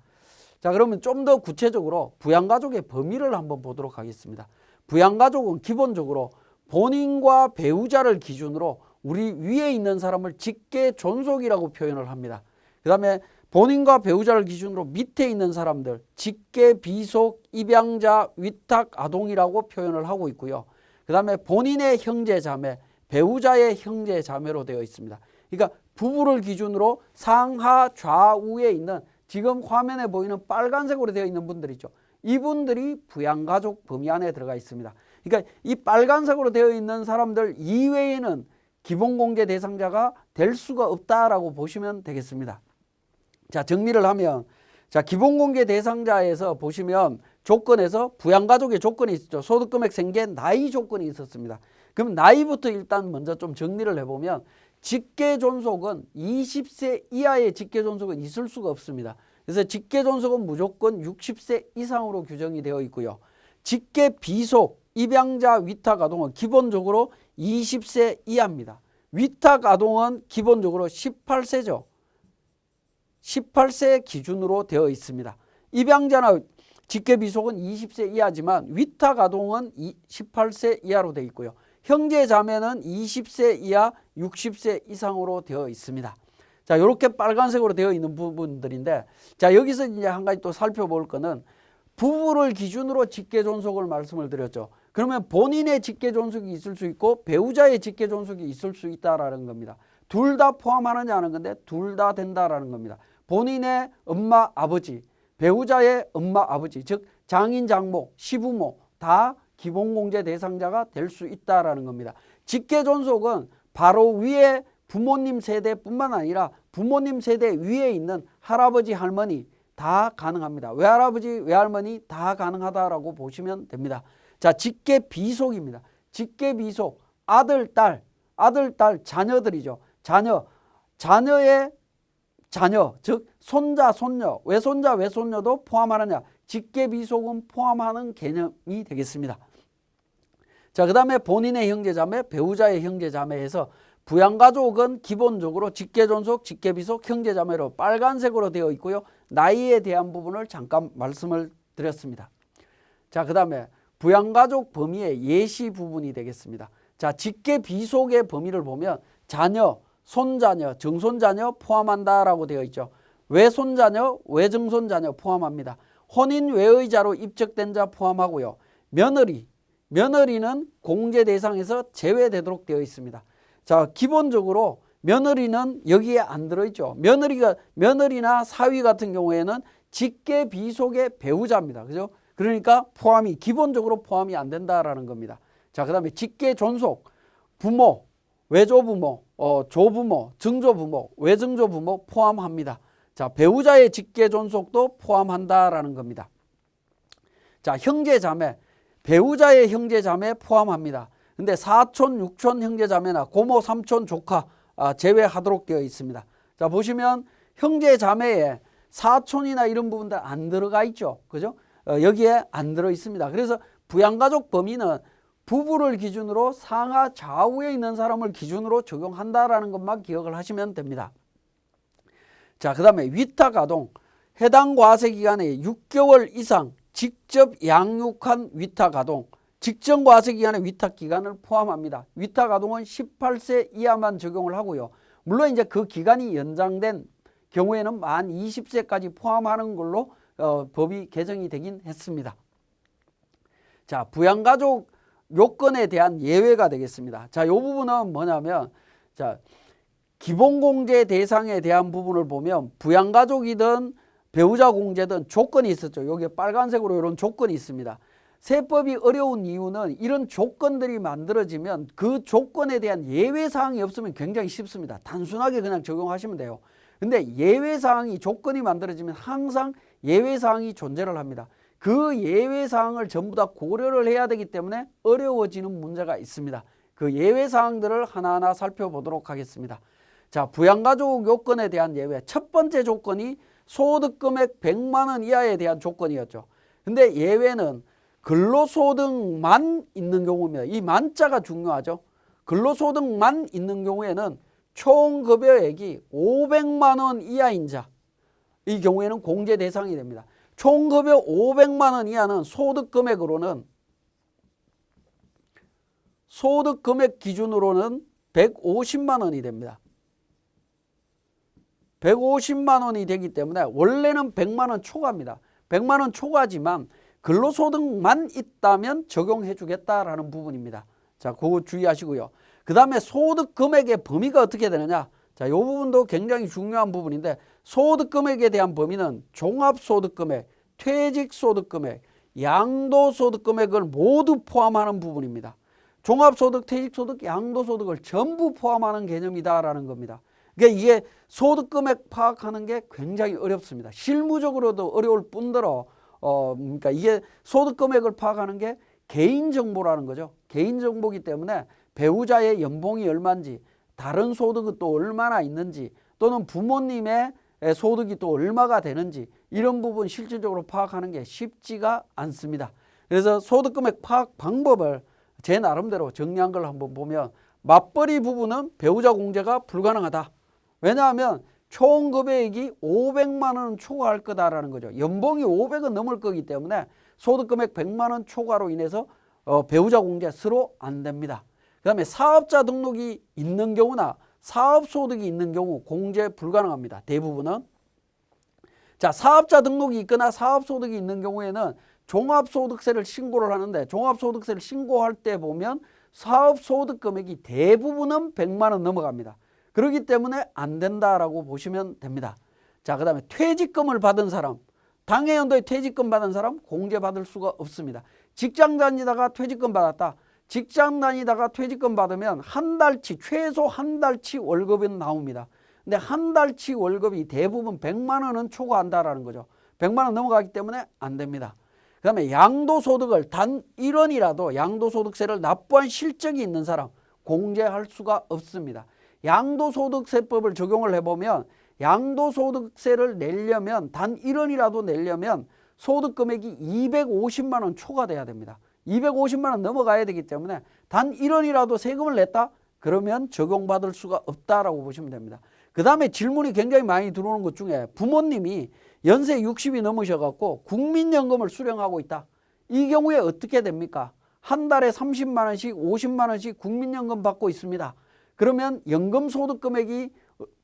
자, 그러면 좀 더 구체적으로 부양가족의 범위를 한번 보도록 하겠습니다. 부양가족은 기본적으로 본인과 배우자를 기준으로 우리 위에 있는 사람을 직계 존속이라고 표현을 합니다. 그 다음에 본인과 배우자를 기준으로 밑에 있는 사람들 직계 비속, 입양자, 위탁, 아동이라고 표현을 하고 있고요. 그 다음에 본인의 형제 자매, 배우자의 형제 자매로 되어 있습니다. 그러니까 부부를 기준으로 상하 좌우에 있는 지금 화면에 보이는 빨간색으로 되어 있는 분들 있죠. 이분들이 부양가족 범위 안에 들어가 있습니다. 그러니까 이 빨간색으로 되어 있는 사람들 이외에는 기본공제 대상자가 될 수가 없다라고 보시면 되겠습니다. 자, 정리를 하면, 자, 기본공제 대상자에서 보시면 조건에서 부양가족의 조건이 있었죠. 소득금액 생계, 나이 조건이 있었습니다. 그럼 나이부터 일단 먼저 좀 정리를 해보면 직계존속은 20세 이하의 직계존속은 있을 수가 없습니다. 그래서 직계존속은 무조건 60세 이상으로 규정이 되어 있고요. 직계비속, 입양자, 위탁아동은 기본적으로 20세 이하입니다. 위탁아동은 기본적으로 18세죠. 18세 기준으로 되어 있습니다. 입양자나 직계비속은 20세 이하지만 위탁아동은 18세 이하로 되어 있고요. 형제자매는 20세 이하 60세 이상으로 되어 있습니다. 자, 이렇게 빨간색으로 되어 있는 부분들인데, 자, 여기서 이제 한 가지 또 살펴볼 거는 부부를 기준으로 직계존속을 말씀을 드렸죠. 그러면 본인의 직계존속이 있을 수 있고 배우자의 직계존속이 있을 수 있다라는 겁니다. 둘 다 포함하느냐 하는 건데 둘 다 된다라는 겁니다. 본인의 엄마, 아버지, 배우자의 엄마, 아버지, 즉 장인, 장모, 시부모 다 기본공제 대상자가 될 수 있다라는 겁니다. 직계존속은 바로 위에 부모님 세대뿐만 아니라 부모님 세대 위에 있는 할아버지, 할머니 다 가능합니다. 외할아버지, 외할머니 다 가능하다라고 보시면 됩니다. 자, 직계비속입니다. 직계비속, 아들, 딸 자녀들이죠. 자녀의 자녀, 즉 손자, 손녀, 외손자, 외손녀도 포함하느냐? 직계비속은 포함하는 개념이 되겠습니다. 자, 그 다음에 본인의 형제자매, 배우자의 형제자매에서 부양가족은 기본적으로 직계존속, 직계비속, 형제자매로 빨간색으로 되어 있고요. 나이에 대한 부분을 잠깐 말씀을 드렸습니다. 자, 그 다음에 부양가족 범위의 예시 부분이 되겠습니다. 자, 직계비속의 범위를 보면 자녀, 손자녀, 정손자녀 포함한다라고 되어 있죠. 외손자녀, 외정손자녀 포함합니다. 혼인 외의자로 입적된 자 포함하고요. 며느리는 공제 대상에서 제외되도록 되어 있습니다. 자, 기본적으로 며느리는 여기에 안 들어있죠. 며느리나 사위 같은 경우에는 직계비속의 배우자입니다. 그죠? 그러니까 기본적으로 포함이 안 된다라는 겁니다. 자, 그 다음에 직계존속, 부모, 외조부모, 조부모, 증조부모, 외증조부모 포함합니다. 자, 배우자의 직계존속도 포함한다라는 겁니다. 자, 형제자매, 배우자의 형제자매 포함합니다. 근데 사촌, 육촌 형제자매나 고모, 삼촌, 조카 제외하도록 되어 있습니다. 자, 보시면 형제자매에 사촌이나 이런 부분들 안 들어가 있죠. 그죠? 여기에 안 들어 있습니다. 그래서 부양가족 범위는 부부를 기준으로 상하 좌우에 있는 사람을 기준으로 적용한다라는 것만 기억을 하시면 됩니다. 자, 그 다음에 위탁아동, 해당 과세 기간에 6개월 이상 직접 양육한 위탁아동, 직전 과세 기간의 위탁 기간을 포함합니다. 위탁아동은 18세 이하만 적용을 하고요. 물론 이제 그 기간이 연장된 경우에는 만 20세까지 포함하는 걸로 법이 개정이 되긴 했습니다. 자, 부양가족 요건에 대한 예외가 되겠습니다. 자, 요 부분은 뭐냐면, 자, 기본공제 대상에 대한 부분을 보면 부양가족이든 배우자 공제든 조건이 있었죠. 여기 빨간색으로 이런 조건이 있습니다. 세법이 어려운 이유는 이런 조건들이 만들어지면 그 조건에 대한 예외사항이 없으면 굉장히 쉽습니다. 단순하게 그냥 적용하시면 돼요. 근데 예외사항이 조건이 만들어지면 항상 예외사항이 존재를 합니다. 그 예외사항을 전부 다 고려를 해야 되기 때문에 어려워지는 문제가 있습니다. 그 예외 사항들을 하나하나 살펴보도록 하겠습니다. 자, 부양가족 요건에 대한 예외. 첫 번째 조건이 소득금액 100만 원 이하에 대한 조건이었죠. 근데 예외는 근로소득만 있는 경우입니다. 이 만자가 중요하죠. 근로소득만 있는 경우에는 총급여액이 500만 원 이하인 자, 이 경우에는 공제 대상이 됩니다. 총급여 500만 원 이하는 소득금액으로는 소득금액 기준으로는 150만 원이 됩니다. 150만 원이 되기 때문에 원래는 100만 원 초과입니다. 100만 원 초과지만 근로소득만 있다면 적용해 주겠다라는 부분입니다. 자, 그거 주의하시고요. 그 다음에 소득금액의 범위가 어떻게 되느냐. 자, 이 부분도 굉장히 중요한 부분인데 소득금액에 대한 범위는 종합소득금액, 퇴직소득금액, 양도소득금액을 모두 포함하는 부분입니다. 종합소득, 퇴직소득, 양도소득을 전부 포함하는 개념이다라는 겁니다. 그러니까 이게 소득금액 파악하는 게 굉장히 어렵습니다. 실무적으로도 어려울 뿐더러 그러니까 이게 소득금액을 파악하는 게 개인정보라는 거죠. 개인정보이기 때문에 배우자의 연봉이 얼마인지, 다른 소득은 또 얼마나 있는지, 또는 부모님의 소득이 또 얼마가 되는지 이런 부분 실질적으로 파악하는 게 쉽지가 않습니다. 그래서 소득금액 파악 방법을 제 나름대로 정리한 걸 한번 보면 맞벌이 부부는 배우자 공제가 불가능하다. 왜냐하면 총급여액이 500만 원 초과할 거다라는 거죠. 연봉이 500은 넘을 거기 때문에 소득금액 100만 원 초과로 인해서 배우자 공제 서로 안 됩니다. 그 다음에 사업자 등록이 있는 경우나 사업소득이 있는 경우 공제 불가능합니다. 대부분은. 자, 사업자 등록이 있거나 사업소득이 있는 경우에는 종합소득세를 신고를 하는데 종합소득세를 신고할 때 보면 사업소득 금액이 대부분은 100만 원 넘어갑니다. 그렇기 때문에 안 된다라고 보시면 됩니다. 자, 그 다음에 퇴직금을 받은 사람, 당해연도에 퇴직금 받은 사람 공제받을 수가 없습니다. 직장 다니다가 퇴직금 받았다. 직장 다니다가 퇴직금 받으면 한 달치, 최소 한 달치 월급은 나옵니다. 근데 한 달치 월급이 대부분 100만 원은 초과한다라는 거죠. 100만 원 넘어가기 때문에 안 됩니다. 그 다음에 양도소득을 단 1원이라도 양도소득세를 납부한 실적이 있는 사람 공제할 수가 없습니다. 양도소득세법을 적용을 해보면 양도소득세를 내려면 단 1원이라도 내려면 소득금액이 250만 원 초과돼야 됩니다. 250만 원 넘어가야 되기 때문에 단 1원이라도 세금을 냈다? 그러면 적용받을 수가 없다라고 보시면 됩니다. 그 다음에 질문이 굉장히 많이 들어오는 것 중에 부모님이 연세 60이 넘으셔갖고 국민연금을 수령하고 있다. 이 경우에 어떻게 됩니까? 한 달에 30만 원씩 50만 원씩 국민연금 받고 있습니다. 그러면 연금소득금액이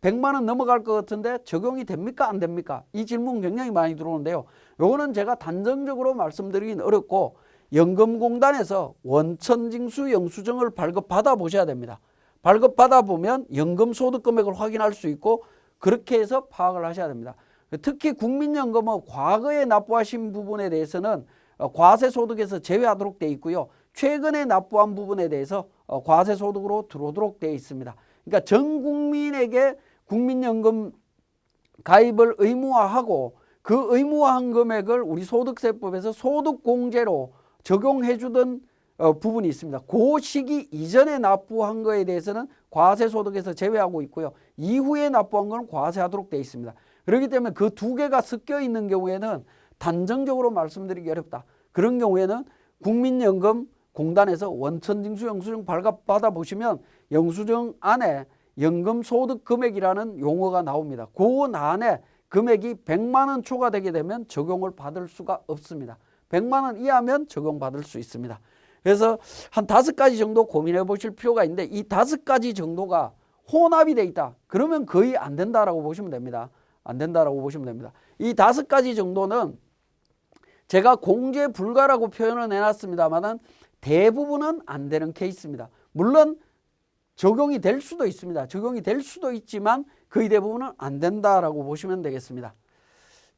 100만 원 넘어갈 것 같은데 적용이 됩니까? 안 됩니까? 이 질문 굉장히 많이 들어오는데요. 요거는 제가 단정적으로 말씀드리긴 어렵고 연금공단에서 원천징수 영수증을 발급받아 보셔야 됩니다. 발급받아 보면 연금소득금액을 확인할 수 있고 그렇게 해서 파악을 하셔야 됩니다. 특히 국민연금은 과거에 납부하신 부분에 대해서는 과세소득에서 제외하도록 되어 있고요. 최근에 납부한 부분에 대해서 과세소득으로 들어오도록 되어 있습니다. 그러니까 전 국민에게 국민연금 가입을 의무화하고 그 의무화한 금액을 우리 소득세법에서 소득공제로 적용해 주던 부분이 있습니다. 그 시기 이전에 납부한 거에 대해서는 과세소득에서 제외하고 있고요. 이후에 납부한 건 과세하도록 되어 있습니다. 그렇기 때문에 그 두 개가 섞여 있는 경우에는 단정적으로 말씀드리기 어렵다. 그런 경우에는 국민연금 공단에서 원천징수 영수증 발급받아 보시면 영수증 안에 연금소득금액이라는 용어가 나옵니다. 그 안에 금액이 100만 원 초과되게 되면 적용을 받을 수가 없습니다. 100만 원 이하면 적용받을 수 있습니다. 그래서 한 5가지 정도 고민해 보실 필요가 있는데 이 5가지 정도가 혼합이 돼 있다. 그러면 거의 안 된다라고 보시면 됩니다. 안 된다라고 보시면 됩니다. 이 5가지 정도는 제가 공제 불가라고 표현을 해놨습니다만 대부분은 안 되는 케이스입니다. 물론 적용이 될 수도 있습니다. 적용이 될 수도 있지만 거의 대부분은 안 된다라고 보시면 되겠습니다.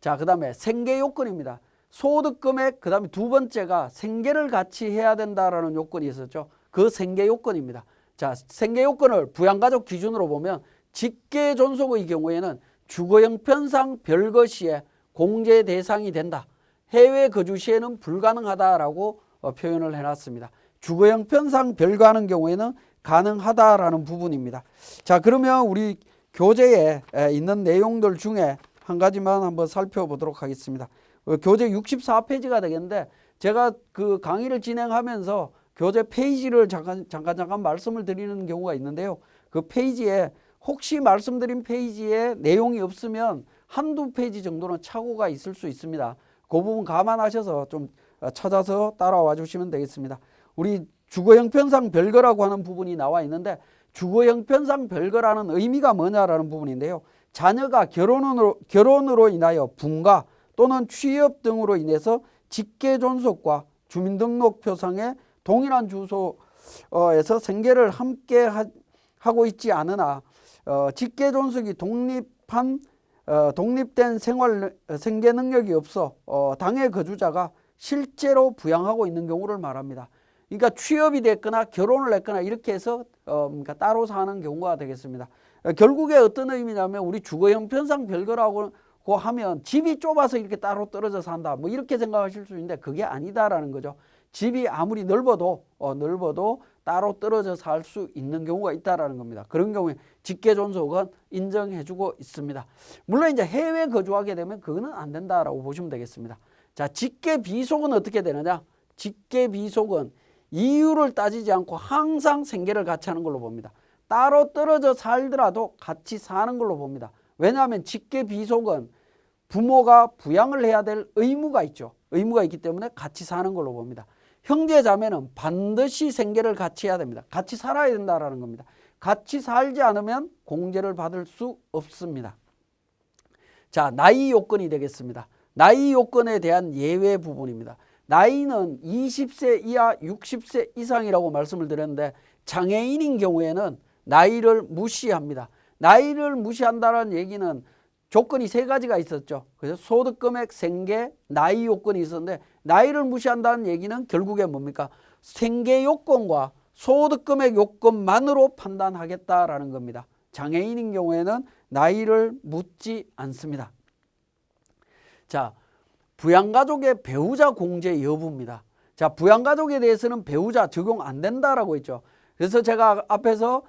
자, 그 다음에 생계 요건입니다. 소득금액, 그 다음에 두 번째가 생계를 같이 해야 된다라는 요건이 있었죠. 그 생계 요건입니다. 자, 생계 요건을 부양가족 기준으로 보면 직계 존속의 경우에는 주거 형편상 별거 시에 공제 대상이 된다. 해외 거주 시에는 불가능하다라고 표현을 해놨습니다. 주거 형편상 별거하는 경우에는 가능하다라는 부분입니다. 자, 그러면 우리 교재에 있는 내용들 중에 한 가지만 한번 살펴보도록 하겠습니다. 교재 64페이지가 되겠는데 제가 그 강의를 진행하면서 교재 페이지를 잠깐 말씀을 드리는 경우가 있는데요. 그 페이지에 혹시 말씀드린 페이지에 내용이 없으면 한두 페이지 정도는 착오가 있을 수 있습니다. 그 부분 감안하셔서 좀 찾아서 따라와 주시면 되겠습니다. 우리 주거 형편상 별거라고 하는 부분이 나와 있는데 주거 형편상 별거라는 의미가 뭐냐라는 부분인데요. 자녀가 결혼으로 인하여 분가 또는 취업 등으로 인해서 직계 존속과 주민등록표상의 동일한 주소에서 생계를 함께 하고 있지 않으나 직계 존속이 독립된 생계 능력이 없어 당해 거주자가 실제로 부양하고 있는 경우를 말합니다. 그러니까 취업이 됐거나 결혼을 했거나 이렇게 해서 그러니까 따로 사는 경우가 되겠습니다. 결국에 어떤 의미냐면 우리 주거 형편상 별거라고 하면 집이 좁아서 이렇게 따로 떨어져 산다 뭐 이렇게 생각하실 수 있는데 그게 아니다라는 거죠. 집이 아무리 넓어도 따로 떨어져 살 수 있는 경우가 있다라는 겁니다. 그런 경우에 직계 존속은 인정해주고 있습니다. 물론 이제 해외 거주하게 되면 그거는 안 된다라고 보시면 되겠습니다. 자, 직계 비속은 어떻게 되느냐? 직계 비속은 이유를 따지지 않고 항상 생계를 같이 하는 걸로 봅니다. 따로 떨어져 살더라도 같이 사는 걸로 봅니다. 왜냐하면 직계 비속은 부모가 부양을 해야 될 의무가 있죠. 의무가 있기 때문에 같이 사는 걸로 봅니다. 형제 자매는 반드시 생계를 같이 해야 됩니다. 같이 살아야 된다라는 겁니다. 같이 살지 않으면 공제를 받을 수 없습니다. 자, 나이 요건이 되겠습니다. 나이 요건에 대한 예외 부분입니다. 나이는 20세 이하 60세 이상이라고 말씀을 드렸는데 장애인인 경우에는 나이를 무시합니다. 나이를 무시한다는 얘기는 조건이 세 가지가 있었죠. 그래서 소득금액, 생계, 나이 요건이 있었는데 나이를 무시한다는 얘기는 결국에 뭡니까? 생계 요건과 소득금액 요건만으로 판단하겠다라는 겁니다. 장애인인 경우에는 나이를 묻지 않습니다. 자, 부양가족의 배우자 공제 여부입니다. 자, 부양가족에 대해서는 배우자 적용 안 된다라고 했죠. 그래서 제가 앞에서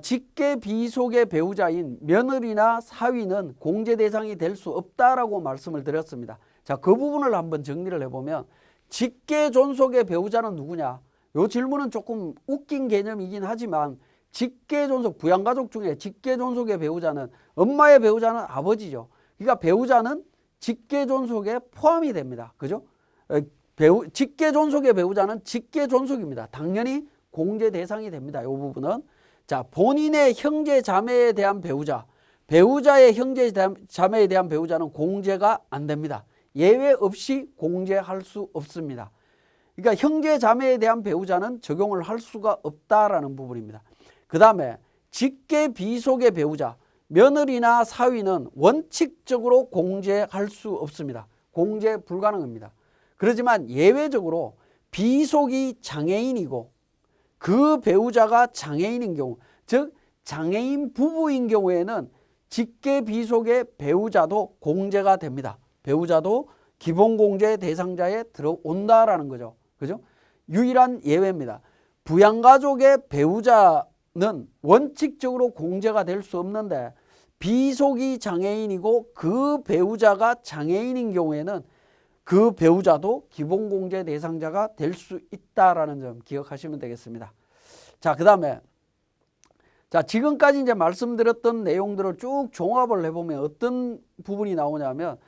직계 비속의 배우자인 며느리나 사위는 공제 대상이 될 수 없다라고 말씀을 드렸습니다. 자, 그 부분을 한번 정리를 해보면 직계 존속의 배우자는 누구냐? 이 질문은 조금 웃긴 개념이긴 하지만 직계 존속, 부양가족 중에 직계 존속의 배우자는 엄마의 배우자는 아버지죠. 그러니까 배우자는 직계 존속에 포함이 됩니다. 그죠? 직계 존속의 배우자는 직계 존속입니다. 당연히 공제 대상이 됩니다. 이 부분은. 자, 본인의 형제 자매에 대한 배우자의 형제 자매에 대한 배우자는 공제가 안 됩니다. 예외 없이 공제할 수 없습니다. 그러니까 형제 자매에 대한 배우자는 적용을 할 수가 없다라는 부분입니다. 그 다음에 직계 비속의 배우자, 며느리나 사위는 원칙적으로 공제할 수 없습니다. 공제 불가능합니다. 그렇지만 예외적으로 비속이 장애인이고 그 배우자가 장애인인 경우, 즉 장애인 부부인 경우에는 직계 비속의 배우자도 공제가 됩니다. 배우자도 기본공제 대상자에 들어온다라는 거죠. 그죠? 유일한 예외입니다. 부양가족의 배우자는 원칙적으로 공제가 될 수 없는데 비속이 장애인이고 그 배우자가 장애인인 경우에는 그 배우자도 기본공제 대상자가 될 수 있다라는 점 기억하시면 되겠습니다. 자, 그 다음에 지금까지 이제 말씀드렸던 내용들을 쭉 종합을 해보면 어떤 부분이 나오냐면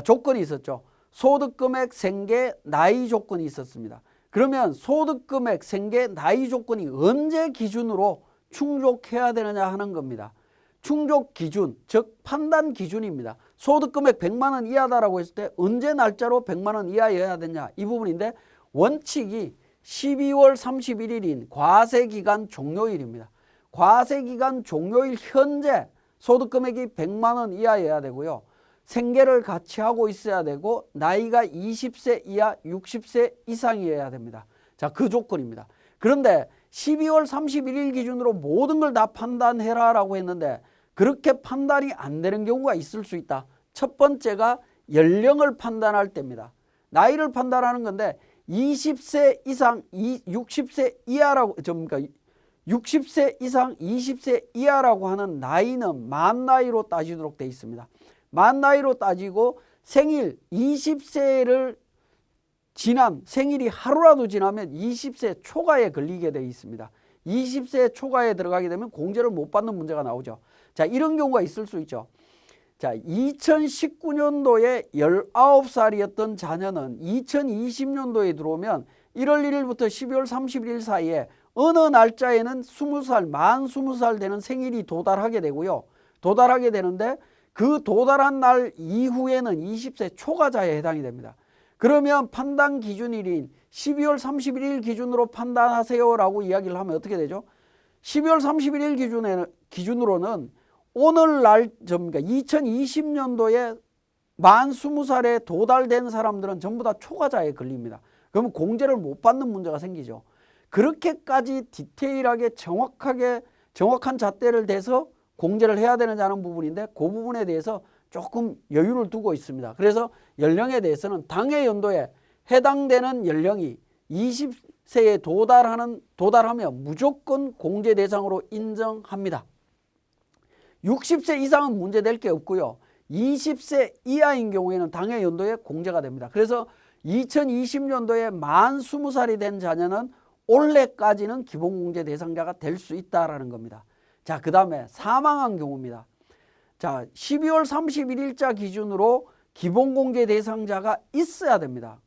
조건이 있었죠. 소득금액, 생계, 나이 조건이 있었습니다. 그러면 소득금액, 생계, 나이 조건이 언제 기준으로 충족해야 되느냐 하는 겁니다. 충족 기준, 즉 판단 기준입니다. 소득금액 100만 원 이하다라고 했을 때 언제 날짜로 100만 원 이하여야 되냐 이 부분인데 원칙이 12월 31일인 과세기간 종료일입니다. 과세기간 종료일 현재 소득금액이 100만 원 이하여야 되고요. 생계를 같이 하고 있어야 되고 나이가 20세 이하 60세 이상이어야 됩니다. 자, 그 조건입니다. 그런데 12월 31일 기준으로 모든 걸 다 판단해라 라고 했는데 그렇게 판단이 안 되는 경우가 있을 수 있다. 첫 번째가 연령을 판단할 때입니다. 나이를 판단하는 건데 20세 이상 60세 이하라고 그러니까 60세 이상 20세 이하라고 하는 나이는 만 나이로 따지도록 되어 있습니다. 만 나이로 따지고 생일 20세를 지난 생일이 하루라도 지나면 20세 초과에 걸리게 되어 있습니다. 20세 초과에 들어가게 되면 공제를 못 받는 문제가 나오죠. 자, 이런 경우가 있을 수 있죠. 자, 2019년도에 19살이었던 자녀는 2020년도에 들어오면 1월 1일부터 12월 31일 사이에 어느 날짜에는 20살, 만 20살 되는 생일이 도달하게 되고요. 도달하게 되는데 그 도달한 날 이후에는 20세 초과자에 해당이 됩니다. 그러면 판단 기준일인 12월 31일 기준으로 판단하세요라고 이야기를 하면 어떻게 되죠? 12월 31일 기준으로는 오늘날, 그러니까 2020년도에 만 20살에 도달된 사람들은 전부 다 초과자에 걸립니다. 그러면 공제를 못 받는 문제가 생기죠. 그렇게까지 디테일하게 정확한 잣대를 대서 공제를 해야 되는지 하는 부분인데 그 부분에 대해서 조금 여유를 두고 있습니다. 그래서 연령에 대해서는 당해 연도에 해당되는 연령이 20세에 도달하면 무조건 공제 대상으로 인정합니다. 60세 이상은 문제될 게 없고요. 20세 이하인 경우에는 당해 연도에 공제가 됩니다. 그래서 2020년도에 만 20살이 된 자녀는 올해까지는 기본공제 대상자가 될 수 있다라는 겁니다. 자, 그 다음에 사망한 경우입니다. 자, 12월 31일자 기준으로 기본공제 대상자가 있어야 됩니다.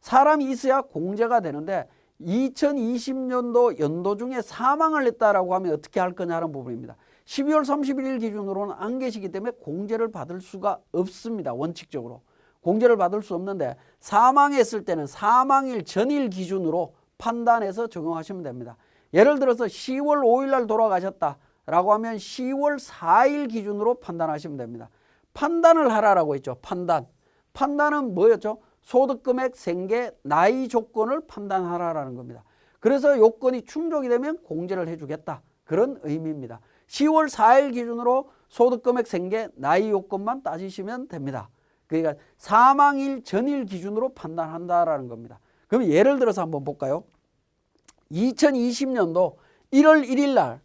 사람이 있어야 공제가 되는데 2020년도 연도 중에 사망을 했다라고 하면 어떻게 할 거냐는 부분입니다. 12월 31일 기준으로는 안 계시기 때문에 공제를 받을 수가 없습니다. 원칙적으로. 공제를 받을 수 없는데 사망했을 때는 사망일 전일 기준으로 판단해서 적용하시면 됩니다. 예를 들어서 10월 5일 날 돌아가셨다라고 하면 10월 4일 기준으로 판단하시면 됩니다. 판단을 하라라고 했죠. 판단은 뭐였죠? 소득금액, 생계, 나이 조건을 판단하라라는 겁니다. 그래서 요건이 충족이 되면 공제를 해주겠다. 그런 의미입니다. 10월 4일 기준으로 소득금액, 생계, 나이 요건만 따지시면 됩니다. 그러니까 사망일 전일 기준으로 판단한다라는 겁니다. 그럼 예를 들어서 한번 볼까요? 2020년도 1월 1일 날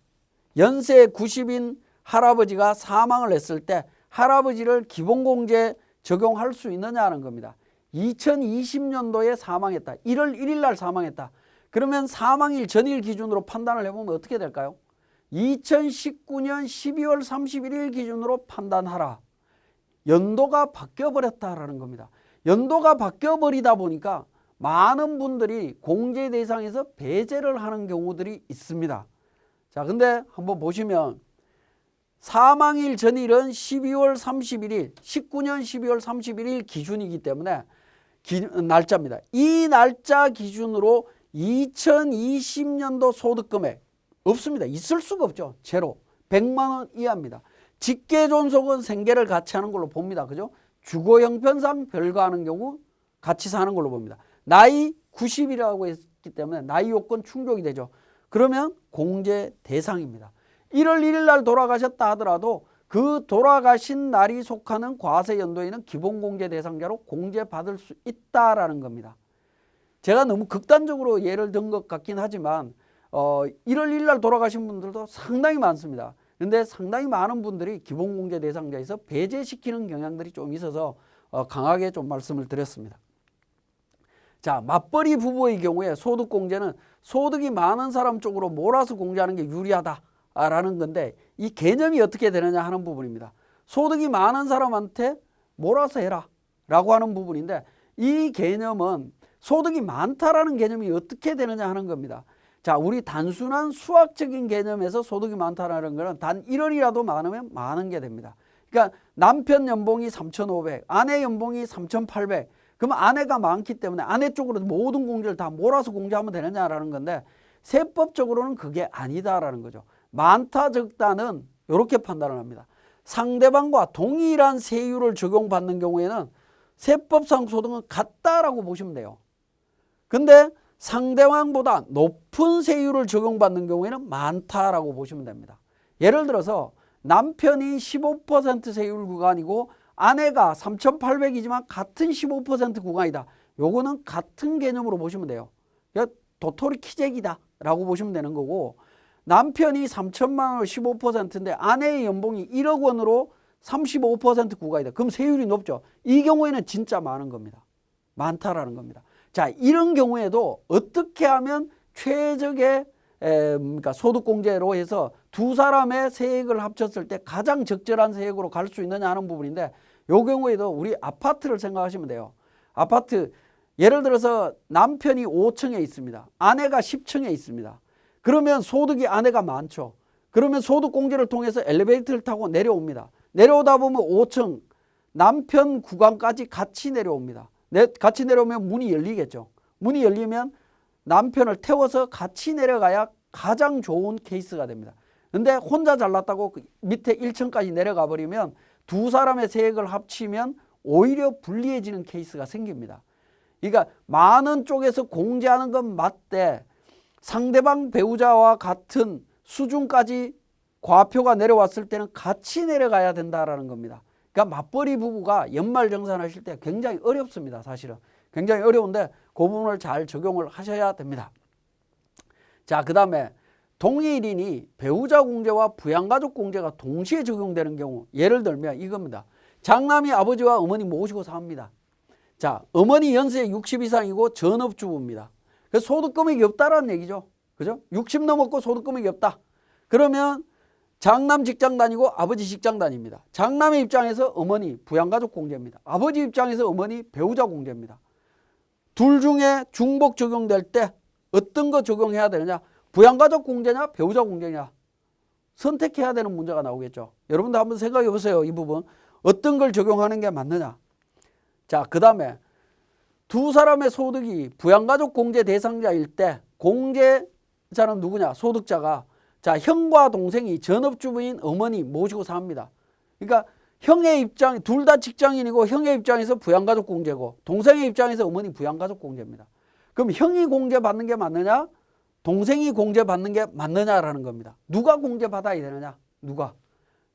연세 90인 할아버지가 사망을 했을 때 할아버지를 기본공제 적용할 수 있느냐는 겁니다. 2020년도에 사망했다. 1월 1일 날 사망했다. 그러면 사망일 전일 기준으로 판단을 해보면 어떻게 될까요? 2019년 12월 31일 기준으로 판단하라. 연도가 바뀌어버렸다라는 겁니다. 연도가 바뀌어버리다 보니까 많은 분들이 공제 대상에서 배제를 하는 경우들이 있습니다. 자, 근데 한번 보시면 사망일 전일은 12월 31일, 19년 12월 31일 기준이기 때문에 날짜입니다. 이 날짜 기준으로 2020년도 소득금액 없습니다. 있을 수가 없죠. 제로. 100만 원 이하입니다. 직계존속은 생계를 같이 하는 걸로 봅니다. 그죠? 주거 형편상 별거하는 경우 같이 사는 걸로 봅니다. 나이 90이라고 했기 때문에 나이 요건 충족이 되죠. 그러면 공제 대상입니다. 1월 1일 날 돌아가셨다 하더라도 그 돌아가신 날이 속하는 과세 연도에는 기본공제 대상자로 공제받을 수 있다라는 겁니다. 제가 너무 극단적으로 예를 든 것 같긴 하지만 1월 1일 날 돌아가신 분들도 상당히 많습니다. 그런데 상당히 많은 분들이 기본공제 대상자에서 배제시키는 경향들이 좀 있어서 강하게 좀 말씀을 드렸습니다. 자, 맞벌이 부부의 경우에 소득공제는 소득이 많은 사람 쪽으로 몰아서 공제하는 게 유리하다라는 건데 이 개념이 어떻게 되느냐 하는 부분입니다. 소득이 많은 사람한테 몰아서 해라 라고 하는 부분인데 이 개념은 소득이 많다라는 개념이 어떻게 되느냐 하는 겁니다. 자, 우리 단순한 수학적인 개념에서 소득이 많다라는 것은 단 1월이라도 많으면 많은 게 됩니다. 그러니까 남편 연봉이 3,500, 아내 연봉이 3,800. 그러면 아내가 많기 때문에 아내 쪽으로 모든 공제를 다 몰아서 공제하면 되느냐라는 건데 세법적으로는 그게 아니다라는 거죠. 많다 적다는 이렇게 판단을 합니다. 상대방과 동일한 세율을 적용받는 경우에는 세법상 소득은 같다라고 보시면 돼요. 근데 상대방보다 높은 세율을 적용받는 경우에는 많다라고 보시면 됩니다. 예를 들어서 남편이 15% 세율 구간이고 아내가 3,800이지만 같은 15% 구간이다. 요거는 같은 개념으로 보시면 돼요. 도토리 키재기다 라고 보시면 되는 거고 남편이 3천만 원으로 15%인데 아내의 연봉이 1억 원으로 35% 구가이다. 그럼 세율이 높죠. 이 경우에는 진짜 많은 겁니다. 많다라는 겁니다. 자, 이런 경우에도 어떻게 하면 최적의 그러니까 소득공제로 해서 두 사람의 세액을 합쳤을 때 가장 적절한 세액으로 갈 수 있느냐 하는 부분인데, 이 경우에도 우리 아파트를 생각하시면 돼요. 아파트 예를 들어서 남편이 5층에 있습니다. 아내가 10층에 있습니다. 그러면 소득이 아내가 많죠. 그러면 소득공제를 통해서 엘리베이터를 타고 내려옵니다. 내려오다 보면 5층 남편 구간까지 같이 내려옵니다. 같이 내려오면 문이 열리겠죠. 문이 열리면 남편을 태워서 같이 내려가야 가장 좋은 케이스가 됩니다. 근데 혼자 잘났다고 밑에 1층까지 내려가 버리면 두 사람의 세액을 합치면 오히려 불리해지는 케이스가 생깁니다. 그러니까 많은 쪽에서 공제하는 건 맞대 상대방 배우자와 같은 수준까지 과표가 내려왔을 때는 같이 내려가야 된다라는 겁니다. 그러니까 맞벌이 부부가 연말정산하실 때 굉장히 어렵습니다. 사실은 굉장히 어려운데 그 부분을 잘 적용을 하셔야 됩니다. 자, 그 다음에 동일인이 배우자 공제와 부양가족 공제가 동시에 적용되는 경우, 예를 들면 이겁니다. 장남이 아버지와 어머니 모시고 삽니다. 자, 어머니 연세 60 이상이고 전업주부입니다. 그래서 소득금액이 없다라는 얘기죠. 그죠? 60 넘었고 소득금액이 없다. 그러면 장남 직장 다니고 아버지 직장 다닙니다. 장남의 입장에서 어머니 부양가족 공제입니다. 아버지 입장에서 어머니 배우자 공제입니다. 둘 중에 중복 적용될 때 어떤 거 적용해야 되느냐? 부양가족 공제냐 배우자 공제냐? 선택해야 되는 문제가 나오겠죠. 여러분도 한번 생각해 보세요. 이 부분 어떤 걸 적용하는 게 맞느냐? 자, 그 다음에 두 사람의 소득이 부양가족 공제 대상자일 때 공제자는 누구냐? 소득자가 자, 형과 동생이 전업주부인 어머니 모시고 삽니다. 그러니까 형의 입장, 둘 다 직장인이고 형의 입장에서 부양가족 공제고 동생의 입장에서 어머니 부양가족 공제입니다. 그럼 형이 공제받는 게 맞느냐? 동생이 공제받는 게 맞느냐라는 겁니다. 누가 공제받아야 되느냐? 누가?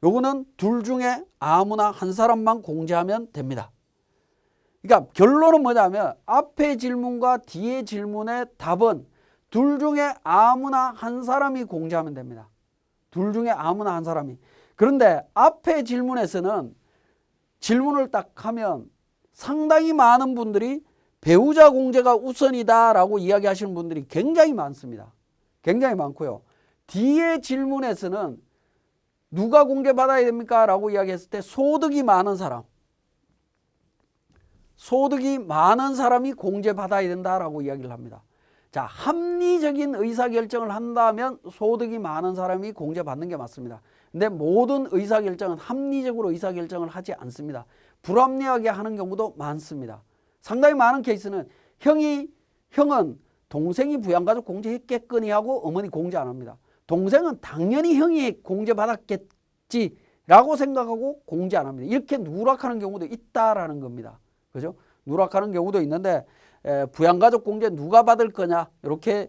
요거는 둘 중에 아무나 한 사람만 공제하면 됩니다. 그러니까 결론은 뭐냐면 앞의 질문과 뒤의 질문의 답은 둘 중에 아무나 한 사람이 공제하면 됩니다. 둘 중에 아무나 한 사람이. 그런데 앞의 질문에서는 질문을 딱 하면 상당히 많은 분들이 배우자 공제가 우선이다라고 이야기하시는 분들이 굉장히 많습니다. 굉장히 많고요. 뒤의 질문에서는 누가 공제받아야 됩니까? 라고 이야기했을 때 소득이 많은 사람. 소득이 많은 사람이 공제받아야 된다라고 이야기를 합니다. 자, 합리적인 의사결정을 한다면 소득이 많은 사람이 공제받는 게 맞습니다. 근데 모든 의사결정은 합리적으로 의사결정을 하지 않습니다. 불합리하게 하는 경우도 많습니다. 상당히 많은 케이스는 형은 동생이 부양가족 공제했겠거니 하고 어머니 공제 안 합니다. 동생은 당연히 형이 공제받았겠지라고 생각하고 공제 안 합니다. 이렇게 누락하는 경우도 있다라는 겁니다. 그죠? 누락하는 경우도 있는데 부양가족 공제 누가 받을 거냐 이렇게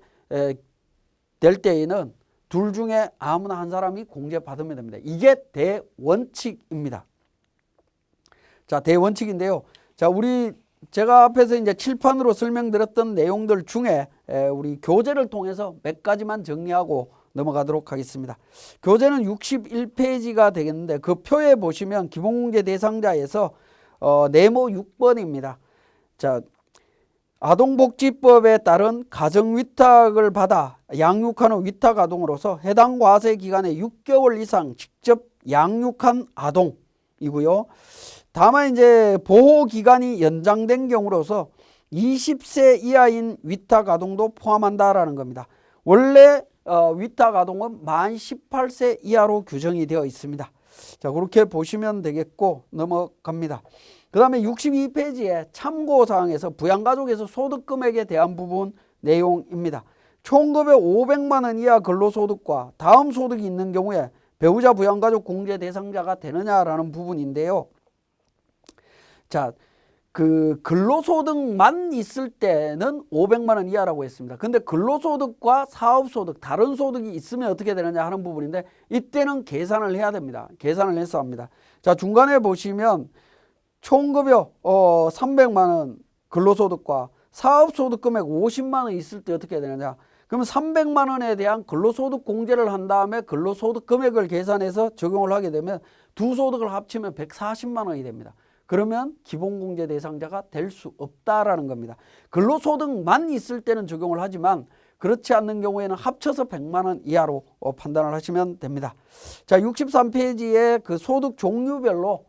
될 때에는 둘 중에 아무나 한 사람이 공제받으면 됩니다. 이게 대원칙입니다. 자, 대원칙인데요. 자, 제가 앞에서 이제 칠판으로 설명드렸던 내용들 중에 우리 교재를 통해서 몇 가지만 정리하고 넘어가도록 하겠습니다. 교재는 61페이지가 되겠는데 그 표에 보시면 기본공제 대상자에서 네모 6번입니다. 자, 아동복지법에 따른 가정위탁을 받아 양육하는 위탁아동으로서 해당 과세 기간에 6개월 이상 직접 양육한 아동이고요. 다만 이제 보호기간이 연장된 경우로서 20세 이하인 위탁아동도 포함한다라는 겁니다. 원래 위탁아동은 만 18세 이하로 규정이 되어 있습니다. 자, 그렇게 보시면 되겠고 넘어갑니다. 그 다음에 62페이지에 참고사항에서 부양가족에서 소득금액에 대한 부분 내용입니다. 총급여 500만 원 이하 근로소득과 다음 소득이 있는 경우에 배우자 부양가족 공제 대상자가 되느냐라는 부분인데요. 자, 그 근로소득만 있을 때는 500만 원 이하라고 했습니다. 근데 근로소득과 사업소득, 다른 소득이 있으면 어떻게 되느냐 하는 부분인데 이때는 계산을 해야 됩니다. 계산을 해서 합니다. 자, 중간에 보시면 총급여 300만 원 근로소득과 사업소득 금액 50만 원 있을 때 어떻게 되느냐. 그러면 300만 원에 대한 근로소득 공제를 한 다음에 근로소득 금액을 계산해서 적용을 하게 되면 두 소득을 합치면 140만 원이 됩니다. 그러면 기본공제 대상자가 될 수 없다라는 겁니다. 근로소득만 있을 때는 적용을 하지만 그렇지 않는 경우에는 합쳐서 100만 원 이하로 판단을 하시면 됩니다. 자, 63페이지에 그 소득 종류별로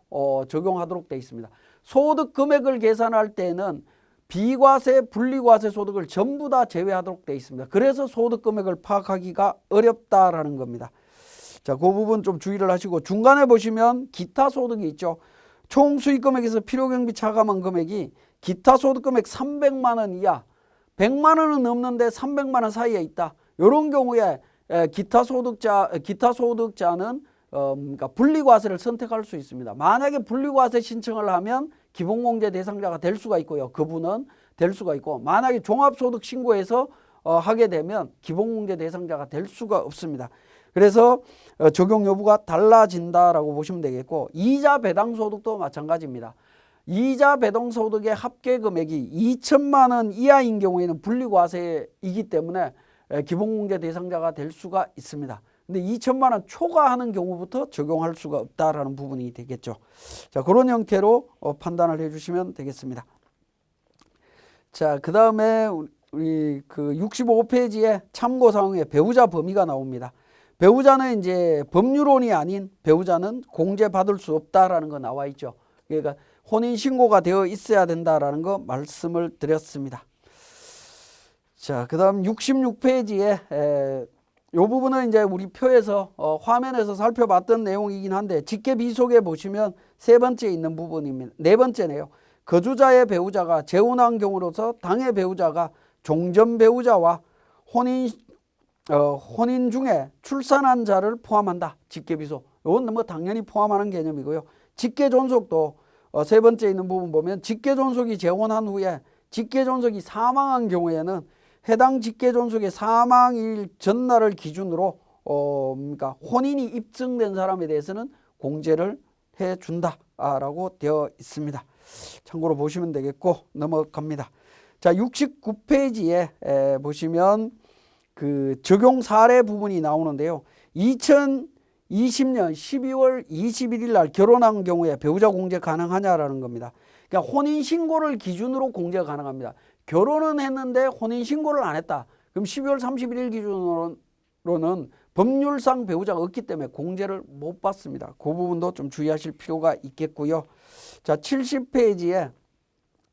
적용하도록 되어 있습니다. 소득 금액을 계산할 때는 비과세, 분리과세 소득을 전부 다 제외하도록 되어 있습니다. 그래서 소득 금액을 파악하기가 어렵다라는 겁니다. 자, 그 부분 좀 주의를 하시고 중간에 보시면 기타 소득이 있죠. 총 수익 금액에서 필요경비 차감한 금액이 기타 소득 금액 300만 원 이하, 100만 원은 넘는데 300만 원 사이에 있다. 이런 경우에 기타 소득자는 그러니까 분리과세를 선택할 수 있습니다. 만약에 분리과세 신청을 하면 기본공제 대상자가 될 수가 있고요. 그분은 될 수가 있고, 만약에 종합소득 신고해서 하게 되면 기본공제 대상자가 될 수가 없습니다. 그래서 적용 여부가 달라진다라고 보시면 되겠고, 이자 배당 소득도 마찬가지입니다. 이자 배당 소득의 합계 금액이 2천만 원 이하인 경우에는 분리과세이기 때문에 기본공제 대상자가 될 수가 있습니다. 근데 2천만 원 초과하는 경우부터 적용할 수가 없다라는 부분이 되겠죠. 자, 그런 형태로 판단을 해주시면 되겠습니다. 자, 그 다음에 우리 그 65페이지에 참고사항에 배우자 범위가 나옵니다. 배우자는 이제 법률혼이 아닌 배우자는 공제받을 수 없다라는 거 나와 있죠. 그러니까 혼인신고가 되어 있어야 된다라는 거 말씀을 드렸습니다. 자, 그 다음 66페이지에 이 부분은 이제 우리 표에서 화면에서 살펴봤던 내용이긴 한데 직계 비속에 보시면 세 번째 있는 부분입니다. 네 번째네요. 거주자의 배우자가 재혼한 경우로서 당의 배우자가 종전 배우자와 혼인 중에 출산한 자를 포함한다. 직계비속. 이건 뭐 당연히 포함하는 개념이고요. 직계존속도 세 번째 있는 부분 보면 직계존속이 재혼한 후에 직계존속이 사망한 경우에는 해당 직계존속의 사망일 전날을 기준으로 그러니까 혼인이 입증된 사람에 대해서는 공제를 해준다라고 되어 있습니다. 참고로 보시면 되겠고 넘어갑니다. 자, 69페이지에 보시면 그 적용 사례 부분이 나오는데요. 2020년 12월 21일 날 결혼한 경우에 배우자 공제 가능하냐라는 겁니다. 그러니까 혼인신고를 기준으로 공제가 가능합니다. 결혼은 했는데 혼인신고를 안 했다. 그럼 12월 31일 기준으로는 법률상 배우자가 없기 때문에 공제를 못 받습니다. 그 부분도 좀 주의하실 필요가 있겠고요. 자, 70페이지에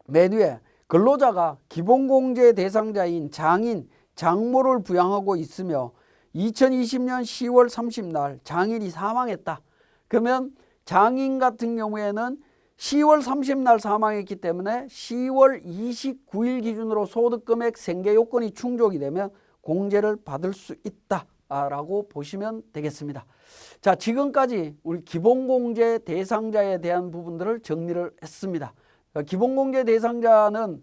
맨 위에 근로자가 기본공제 대상자인 장인, 장모를 부양하고 있으며 2020년 10월 30날 장인이 사망했다. 그러면 장인 같은 경우에는 10월 30날 사망했기 때문에 10월 29일 기준으로 소득금액 생계 요건이 충족이 되면 공제를 받을 수 있다라고 보시면 되겠습니다. 자, 지금까지 우리 기본공제 대상자에 대한 부분들을 정리를 했습니다. 기본공제 대상자는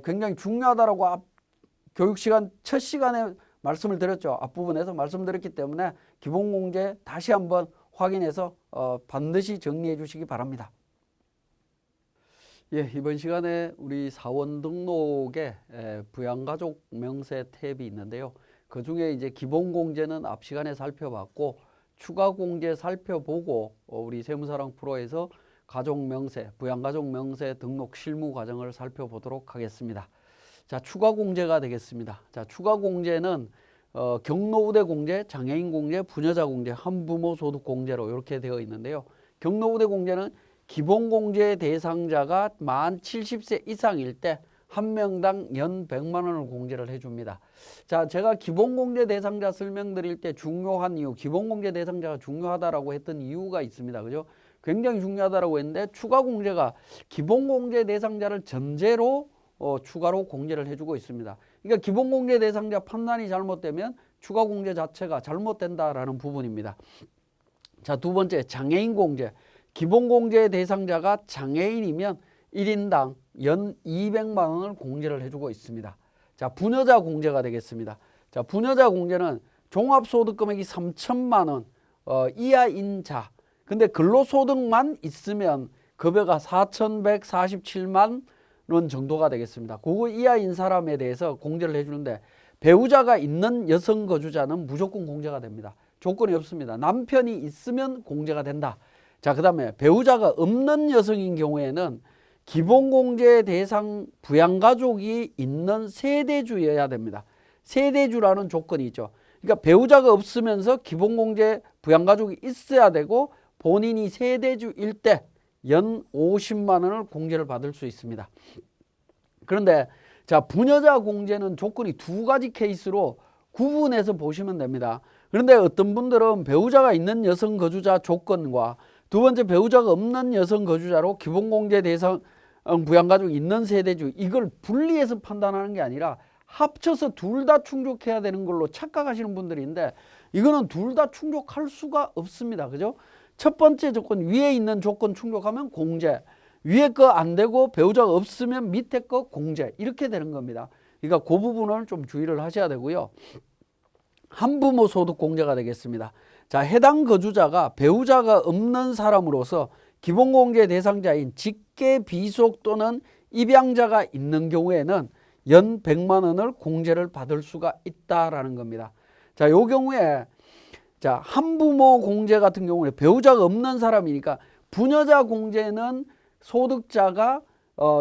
굉장히 중요하다라고 교육시간 첫 시간에 말씀을 드렸죠. 앞부분에서 말씀드렸기 때문에 기본공제 다시 한번 확인해서 반드시 정리해 주시기 바랍니다. 예, 이번 시간에 우리 사원 등록에 부양가족 명세 탭이 있는데요. 그 중에 이제 기본공제는 앞 시간에 살펴봤고 추가공제 살펴보고 우리 세무사랑 프로에서 가족명세, 부양가족명세 등록 실무 과정을 살펴보도록 하겠습니다. 자, 추가공제가 되겠습니다. 자, 추가공제는 경로우대공제, 장애인공제, 부녀자공제, 한부모소득공제로 이렇게 되어 있는데요. 경로우대공제는 기본공제 대상자가 만 70세 이상일 때 한 명당 연 100만 원을 공제를 해줍니다. 자, 제가 기본공제 대상자 설명드릴 때 중요한 이유, 기본공제 대상자가 중요하다라고 했던 이유가 있습니다. 그죠? 굉장히 중요하다라고 했는데 추가공제가 기본공제 대상자를 전제로 추가로 공제를 해주고 있습니다. 그러니까 기본공제 대상자 판단이 잘못되면 추가공제 자체가 잘못된다라는 부분입니다. 자, 두 번째 장애인공제. 기본공제 대상자가 장애인이면 1인당 연 200만 원을 공제를 해주고 있습니다. 자, 부녀자 공제가 되겠습니다. 자, 부녀자 공제는 종합소득금액이 3천만 원 이하인 자, 근데 근로소득만 있으면 급여가 4,147만 원 정도가 되겠습니다. 그거 이하인 사람에 대해서 공제를 해주는데 배우자가 있는 여성 거주자는 무조건 공제가 됩니다. 조건이 없습니다. 남편이 있으면 공제가 된다. 자, 그 다음에 배우자가 없는 여성인 경우에는 기본공제 대상 부양가족이 있는 세대주여야 됩니다. 세대주라는 조건이 있죠. 그러니까 배우자가 없으면서 기본공제 부양가족이 있어야 되고 본인이 세대주일 때 연 50만 원을 공제를 받을 수 있습니다. 그런데 자, 부녀자 공제는 조건이 두 가지 케이스로 구분해서 보시면 됩니다. 그런데 어떤 분들은 배우자가 있는 여성 거주자 조건과 두 번째 배우자가 없는 여성 거주자로 기본공제 대상 부양가족이 있는 세대주, 이걸 분리해서 판단하는 게 아니라 합쳐서 둘 다 충족해야 되는 걸로 착각하시는 분들이 있는데 이거는 둘 다 충족할 수가 없습니다. 그죠? 첫 번째 조건, 위에 있는 조건 충족하면 공제, 위에 거 안 되고 배우자가 없으면 밑에 거 공제, 이렇게 되는 겁니다. 그러니까 그 부분을 좀 주의를 하셔야 되고요. 한부모 소득 공제가 되겠습니다. 자, 해당 거주자가 배우자가 없는 사람으로서 기본공제 대상자인 직계 비속 또는 입양자가 있는 경우에는 연 100만 원을 공제를 받을 수가 있다라는 겁니다. 자, 요 경우에 자, 한부모 공제 같은 경우는 배우자가 없는 사람이니까 부녀자 공제는 소득자가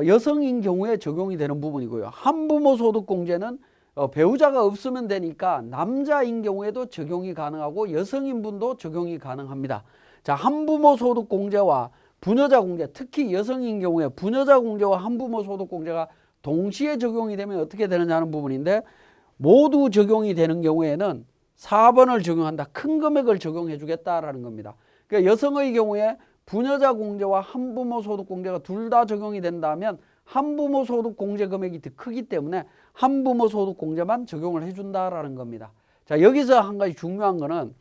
여성인 경우에 적용이 되는 부분이고요. 한부모 소득 공제는 배우자가 없으면 되니까 남자인 경우에도 적용이 가능하고 여성인 분도 적용이 가능합니다. 자, 한부모 소득 공제와 부녀자 공제, 특히 여성인 경우에 부녀자 공제와 한부모 소득 공제가 동시에 적용이 되면 어떻게 되느냐 하는 부분인데, 모두 적용이 되는 경우에는 4번을 적용한다. 큰 금액을 적용해 주겠다라는 겁니다. 그러니까 여성의 경우에 부녀자 공제와 한부모 소득 공제가 둘 다 적용이 된다면 한부모 소득 공제 금액이 더 크기 때문에 한부모 소득 공제만 적용을 해준다라는 겁니다. 자, 여기서 한 가지 중요한 거는,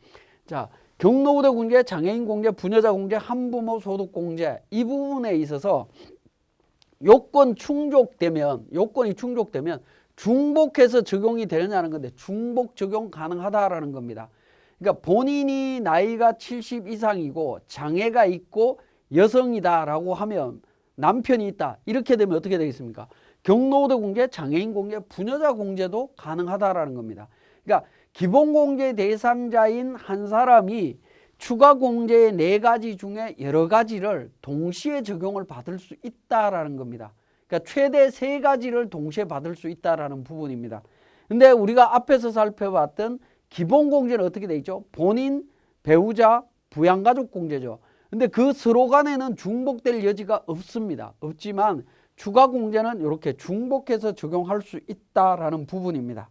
자, 경로우대 공제, 장애인 공제, 부녀자 공제, 한부모 소득 공제, 이 부분에 있어서 요건이 충족되면 중복해서 적용이 되느냐는 건데, 중복 적용 가능하다라는 겁니다. 그러니까 본인이 나이가 70 이상이고 장애가 있고 여성이다라고 하면, 남편이 있다 이렇게 되면 어떻게 되겠습니까? 경로우대 공제, 장애인 공제, 부녀자 공제도 가능하다라는 겁니다. 그러니까 기본공제 대상자인 한 사람이 추가 공제의 4가지 중에 여러 가지를 동시에 적용을 받을 수 있다라는 겁니다. 그러니까 최대 3가지를 동시에 받을 수 있다라는 부분입니다. 근데 우리가 앞에서 살펴봤던 기본공제는 어떻게 돼 있죠? 본인, 배우자, 부양가족 공제죠. 근데 그 서로 간에는 중복될 여지가 없습니다. 없지만 추가 공제는 이렇게 중복해서 적용할 수 있다라는 부분입니다.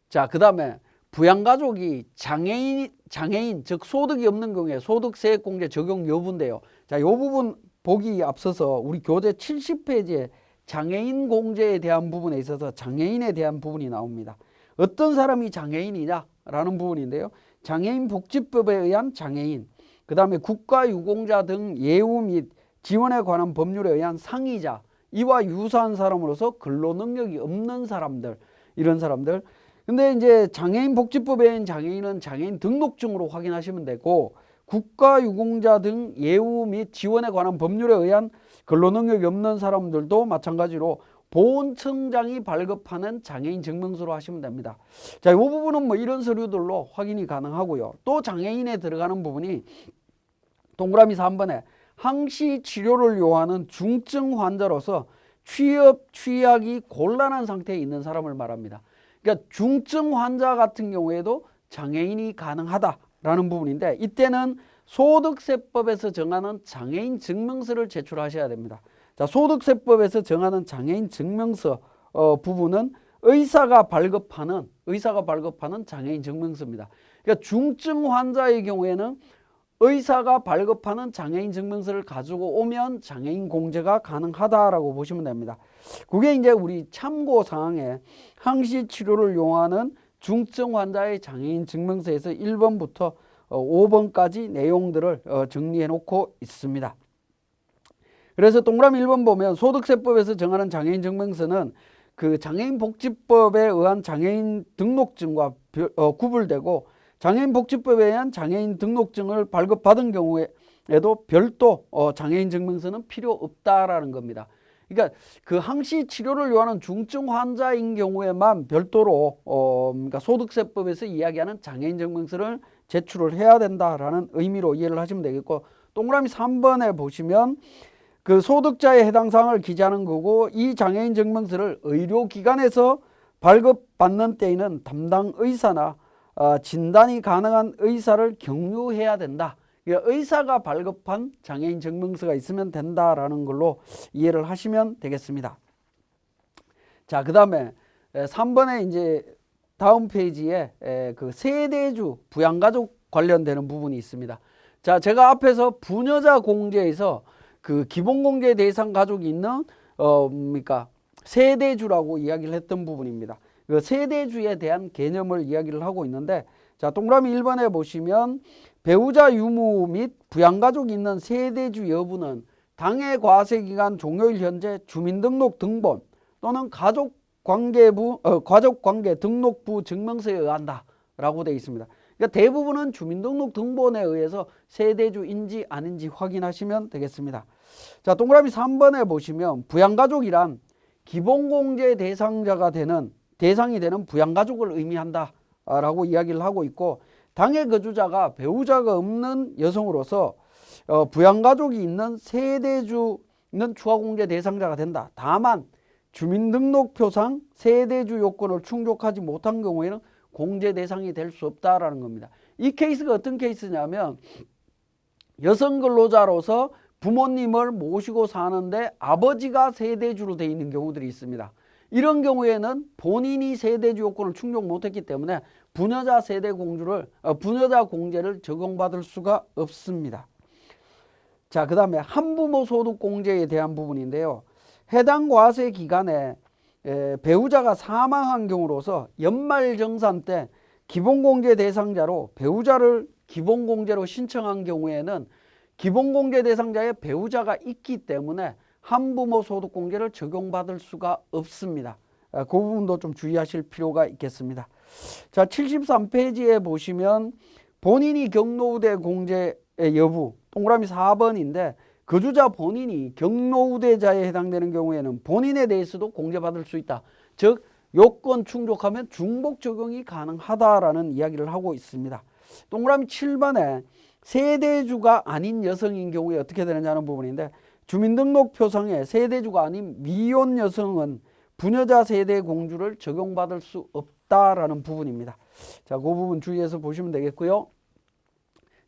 자, 그 다음에 부양가족이 장애인, 즉 소득이 없는 경우에 소득세 공제 적용 여부인데요. 자, 이 부분 보기 앞서서 우리 교재 70페이지에 장애인 공제에 대한 부분에 있어서 장애인에 대한 부분이 나옵니다. 어떤 사람이 장애인이냐라는 부분인데요. 장애인 복지법에 의한 장애인, 그 다음에 국가유공자 등 예우 및 지원에 관한 법률에 의한 상이자, 이와 유사한 사람으로서 근로능력이 없는 사람들, 이런 사람들. 근데 이제 장애인 복지법에 의한 장애인은 장애인 등록증으로 확인하시면 되고, 국가유공자 등 예우 및 지원에 관한 법률에 의한 근로능력이 없는 사람들도 마찬가지로 보훈청장이 발급하는 장애인 증명서로 하시면 됩니다. 자, 이 부분은 뭐 이런 서류들로 확인이 가능하고요. 또 장애인에 들어가는 부분이 동그라미 3번에 항시 치료를 요하는 중증 환자로서 취하기 곤란한 상태에 있는 사람을 말합니다. 그러니까 중증 환자 같은 경우에도 장애인이 가능하다라는 부분인데, 이때는 소득세법에서 정하는 장애인 증명서를 제출하셔야 됩니다. 자, 소득세법에서 정하는 장애인 증명서 부분은 의사가 발급하는 장애인 증명서입니다. 그러니까 중증 환자의 경우에는 의사가 발급하는 장애인 증명서를 가지고 오면 장애인 공제가 가능하다라고 보시면 됩니다. 그게 이제 우리 참고 사항에 항시 치료를 요하는 중증 환자의 장애인 증명서에서 1번부터 5번까지 내용들을 정리해 놓고 있습니다. 그래서 동그라미 1번 보면 소득세법에서 정하는 장애인 증명서는 그 장애인 복지법에 의한 장애인 등록증과 구분되고, 장애인 복지법에 의한 장애인 등록증을 발급받은 경우에도 별도 장애인 증명서는 필요 없다라는 겁니다. 그러니까 그 항시 치료를 요하는 중증 환자인 경우에만 별도로 그러니까 소득세법에서 이야기하는 장애인 증명서를 제출을 해야 된다라는 의미로 이해를 하시면 되겠고, 동그라미 3번에 보시면 그 소득자의 해당 사항을 기재하는 거고, 이 장애인 증명서를 의료기관에서 발급받는 때에는 담당 의사나 진단이 가능한 의사를 경유해야 된다. 그러니까 의사가 발급한 장애인 증명서가 있으면 된다라는 걸로 이해를 하시면 되겠습니다. 자, 그 다음에 3번에 이제 다음 페이지에 그 세대주 부양가족 관련되는 부분이 있습니다. 자, 제가 앞에서 부녀자 공제에서 그 기본공제 대상 가족이 있는 그러니까 세대주라고 이야기를 했던 부분입니다. 그 세대주에 대한 개념을 이야기를 하고 있는데, 자, 동그라미 1번에 보시면 배우자 유무 및 부양가족이 있는 세대주 여부는 당해 과세기간 종료일 현재 주민등록 등본 또는 가족관계 등록부 증명서에 의한다 라고 되어 있습니다. 그러니까 대부분은 주민등록 등본에 의해서 세대주인지 아닌지 확인하시면 되겠습니다. 자, 동그라미 3번에 보시면 부양가족이란 기본공제 대상이 되는 부양가족을 의미한다 라고 이야기를 하고 있고, 당해 거주자가 배우자가 없는 여성으로서 부양가족이 있는 세대주는 추가공제 대상자가 된다. 다만 주민등록표상 세대주 요건을 충족하지 못한 경우에는 공제 대상이 될 수 없다라는 겁니다. 이 케이스가 어떤 케이스냐면, 여성 근로자로서 부모님을 모시고 사는데 아버지가 세대주로 되어 있는 경우들이 있습니다. 이런 경우에는 본인이 세대주 요건을 충족 못했기 때문에 부녀자 공제를 적용받을 수가 없습니다. 자, 그 다음에 한부모 소득공제에 대한 부분인데요. 해당 과세 기간에 배우자가 사망한 경우로서 연말정산 때 기본공제 대상자로 배우자를 기본공제로 신청한 경우에는 기본공제 대상자의 배우자가 있기 때문에 한부모 소득공제를 적용받을 수가 없습니다. 그 부분도 좀 주의하실 필요가 있겠습니다. 자, 73페이지에 보시면 본인이 경로우대 공제의 여부, 동그라미 4번인데 거주자 본인이 경로우대자에 해당되는 경우에는 본인에 대해서도 공제받을 수 있다. 즉 요건 충족하면 중복 적용이 가능하다라는 이야기를 하고 있습니다. 동그라미 7번에 세대주가 아닌 여성인 경우에 어떻게 되느냐는 부분인데, 주민등록표상에 세대주가 아닌 미혼 여성은 부녀자 세대 공주를 적용받을 수 없다라는 부분입니다. 자, 그 부분 주의해서 보시면 되겠고요.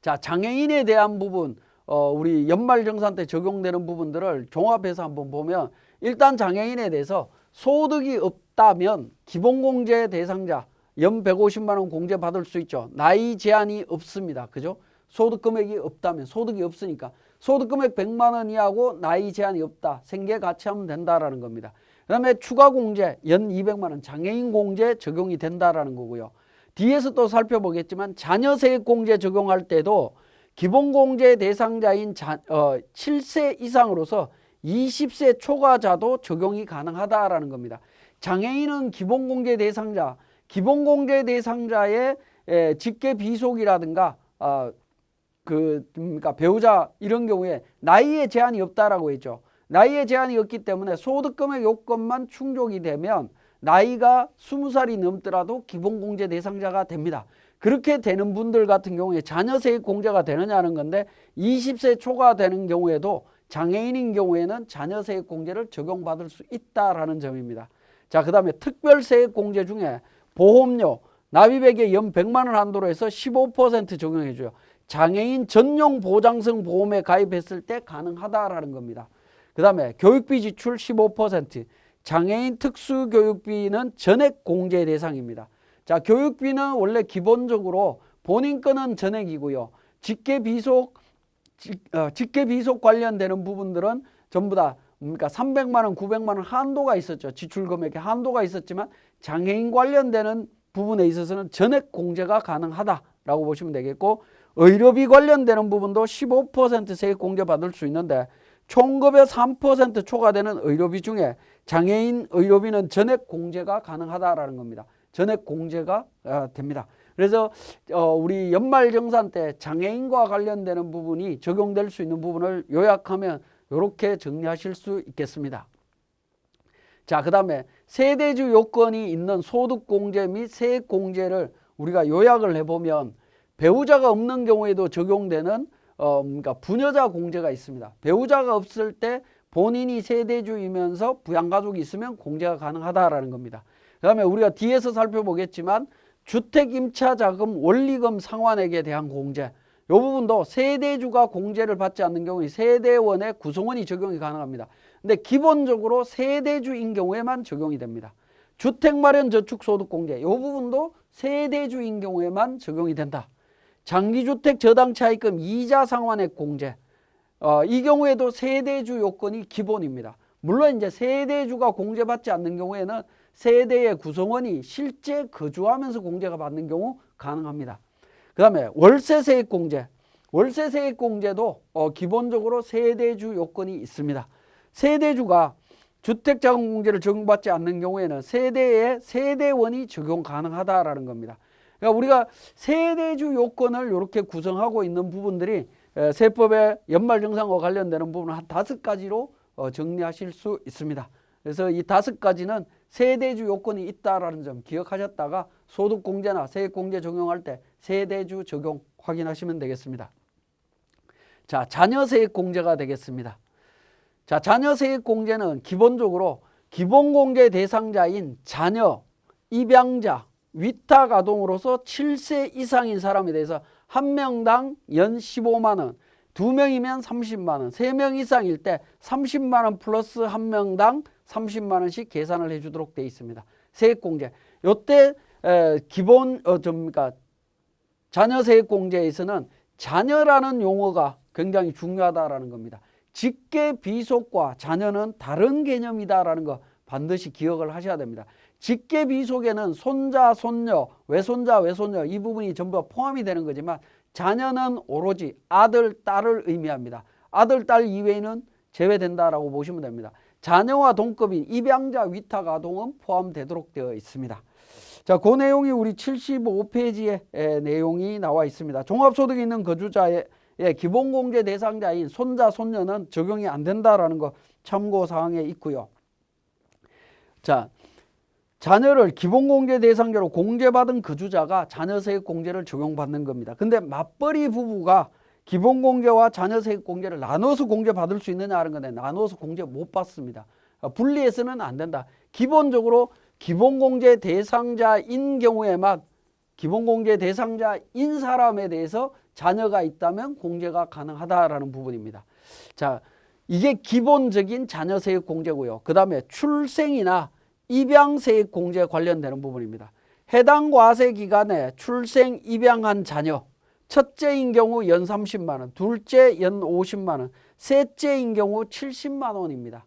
자, 장애인에 대한 부분, 우리 연말정산 때 적용되는 부분들을 종합해서 한번 보면, 일단 장애인에 대해서 소득이 없다면 기본공제 대상자 연 150만 원 공제 받을 수 있죠. 나이 제한이 없습니다. 그죠? 소득 금액이 없다면, 소득이 없으니까 소득 금액 100만 원 이하고 나이 제한이 없다. 생계 같이 하면 된다라는 겁니다. 그 다음에 추가 공제 연 200만 원 장애인 공제 적용이 된다라는 거고요. 뒤에서 또 살펴보겠지만 자녀세액 공제 적용할 때도 기본공제 대상자인 7세 이상으로서 20세 초과자도 적용이 가능하다라는 겁니다. 장애인은 기본공제 대상자의 직계 비속이라든가 그러니까 배우자 이런 경우에 나이에 제한이 없다라고 했죠. 나이에 제한이 없기 때문에 소득금액 요건만 충족이 되면 나이가 20살이 넘더라도 기본공제 대상자가 됩니다. 그렇게 되는 분들 같은 경우에 자녀세액 공제가 되느냐는 건데, 20세 초과되는 경우에도 장애인인 경우에는 자녀세액 공제를 적용받을 수 있다라는 점입니다. 자, 그 다음에 특별세액 공제 중에 보험료 납입액의 연 100만 원 한도로 해서 15% 적용해 줘요. 장애인 전용 보장성 보험에 가입했을 때 가능하다라는 겁니다. 그 다음에 교육비 지출 15%, 장애인 특수교육비는 전액 공제 대상입니다. 자, 교육비는 원래 기본적으로 본인 거는 전액이고요. 직계 비속 관련되는 부분들은 전부 다 그러니까 300만 원, 900만 원 한도가 있었죠. 지출 금액에 한도가 있었지만 장애인 관련되는 부분에 있어서는 전액 공제가 가능하다라고 보시면 되겠고, 의료비 관련되는 부분도 15% 세액 공제 받을 수 있는데, 총급여 3% 초과되는 의료비 중에 장애인 의료비는 전액 공제가 가능하다라는 겁니다. 전액 공제가 됩니다. 그래서 우리 연말정산 때 장애인과 관련되는 부분이 적용될 수 있는 부분을 요약하면 이렇게 정리하실 수 있겠습니다. 자, 그 다음에 세대주 요건이 있는 소득공제 및 세액공제를 우리가 요약을 해보면 배우자가 없는 경우에도 적용되는 그러니까 부녀자 공제가 있습니다. 배우자가 없을 때 본인이 세대주이면서 부양가족이 있으면 공제가 가능하다라는 겁니다. 그 다음에 우리가 뒤에서 살펴보겠지만 주택임차자금 원리금 상환액에 대한 공제, 이 부분도 세대주가 공제를 받지 않는 경우에 세대원의 구성원이 적용이 가능합니다. 근데 기본적으로 세대주인 경우에만 적용이 됩니다. 주택마련저축소득공제, 이 부분도 세대주인 경우에만 적용이 된다. 장기주택 저당차입금 이자 상환액 공제, 이 경우에도 세대주 요건이 기본입니다. 물론 이제 세대주가 공제받지 않는 경우에는 세대의 구성원이 실제 거주하면서 공제가 받는 경우 가능합니다. 그 다음에 월세세액공제, 월세세액공제도 기본적으로 세대주 요건이 있습니다. 세대주가 주택자금공제를 적용받지 않는 경우에는 세대의 세대원이 적용 가능하다라는 겁니다. 그러니까 우리가 세대주 요건을 이렇게 구성하고 있는 부분들이 세법의 연말정산과 관련되는 부분을 한 5가지로 정리하실 수 있습니다. 그래서 이 5가지는 세대주 요건이 있다라는 점 기억하셨다가 소득공제나 세액공제 적용할 때 세대주 적용 확인하시면 되겠습니다. 자, 자녀세액공제가 되겠습니다. 자, 자녀세액공제는 기본적으로 기본공제 대상자인 자녀, 입양자, 위탁아동으로서 7세 이상인 사람에 대해서 한 명당 연 15만 원, 2명이면 30만 원, 3명 이상일 때 30만 원 플러스 한 명당 30만 원씩 계산을 해주도록 되어 있습니다. 세액공제. 요때 기본 자녀세액공제에서는 자녀라는 용어가 굉장히 중요하다라는 겁니다. 직계 비속과 자녀는 다른 개념이다라는 거 반드시 기억을 하셔야 됩니다. 직계 비속에는 손자, 손녀, 외손자, 외손녀 이 부분이 전부 포함이 되는 거지만 자녀는 오로지 아들, 딸을 의미합니다. 아들, 딸 이외에는 제외된다라고 보시면 됩니다. 자녀와 동급인 입양자, 위탁 아동은 포함되도록 되어 있습니다. 자, 그 내용이 우리 75페이지에 내용이 나와 있습니다. 종합소득이 있는 거주자의 기본공제 대상자인 손자, 손녀는 적용이 안 된다라는 거 참고사항에 있고요. 자, 자녀를 기본공제 대상자로 공제받은 거주자가 자녀세액공제를 적용받는 겁니다. 근데 맞벌이 부부가 기본공제와 자녀세액공제를 나눠서 공제받을 수 있느냐 하는 건데 나눠서 공제 못 받습니다. 분리해서는 안 된다. 기본적으로 기본공제 대상자인 경우에만 기본공제 대상자인 사람에 대해서 자녀가 있다면 공제가 가능하다라는 부분입니다. 자, 이게 기본적인 자녀세액공제고요. 그 다음에 출생이나 입양세액공제에 관련되는 부분입니다. 해당 과세 기간에 출생, 입양한 자녀, 첫째인 경우 연 30만 원, 둘째 연 50만 원, 셋째인 경우 70만 원입니다.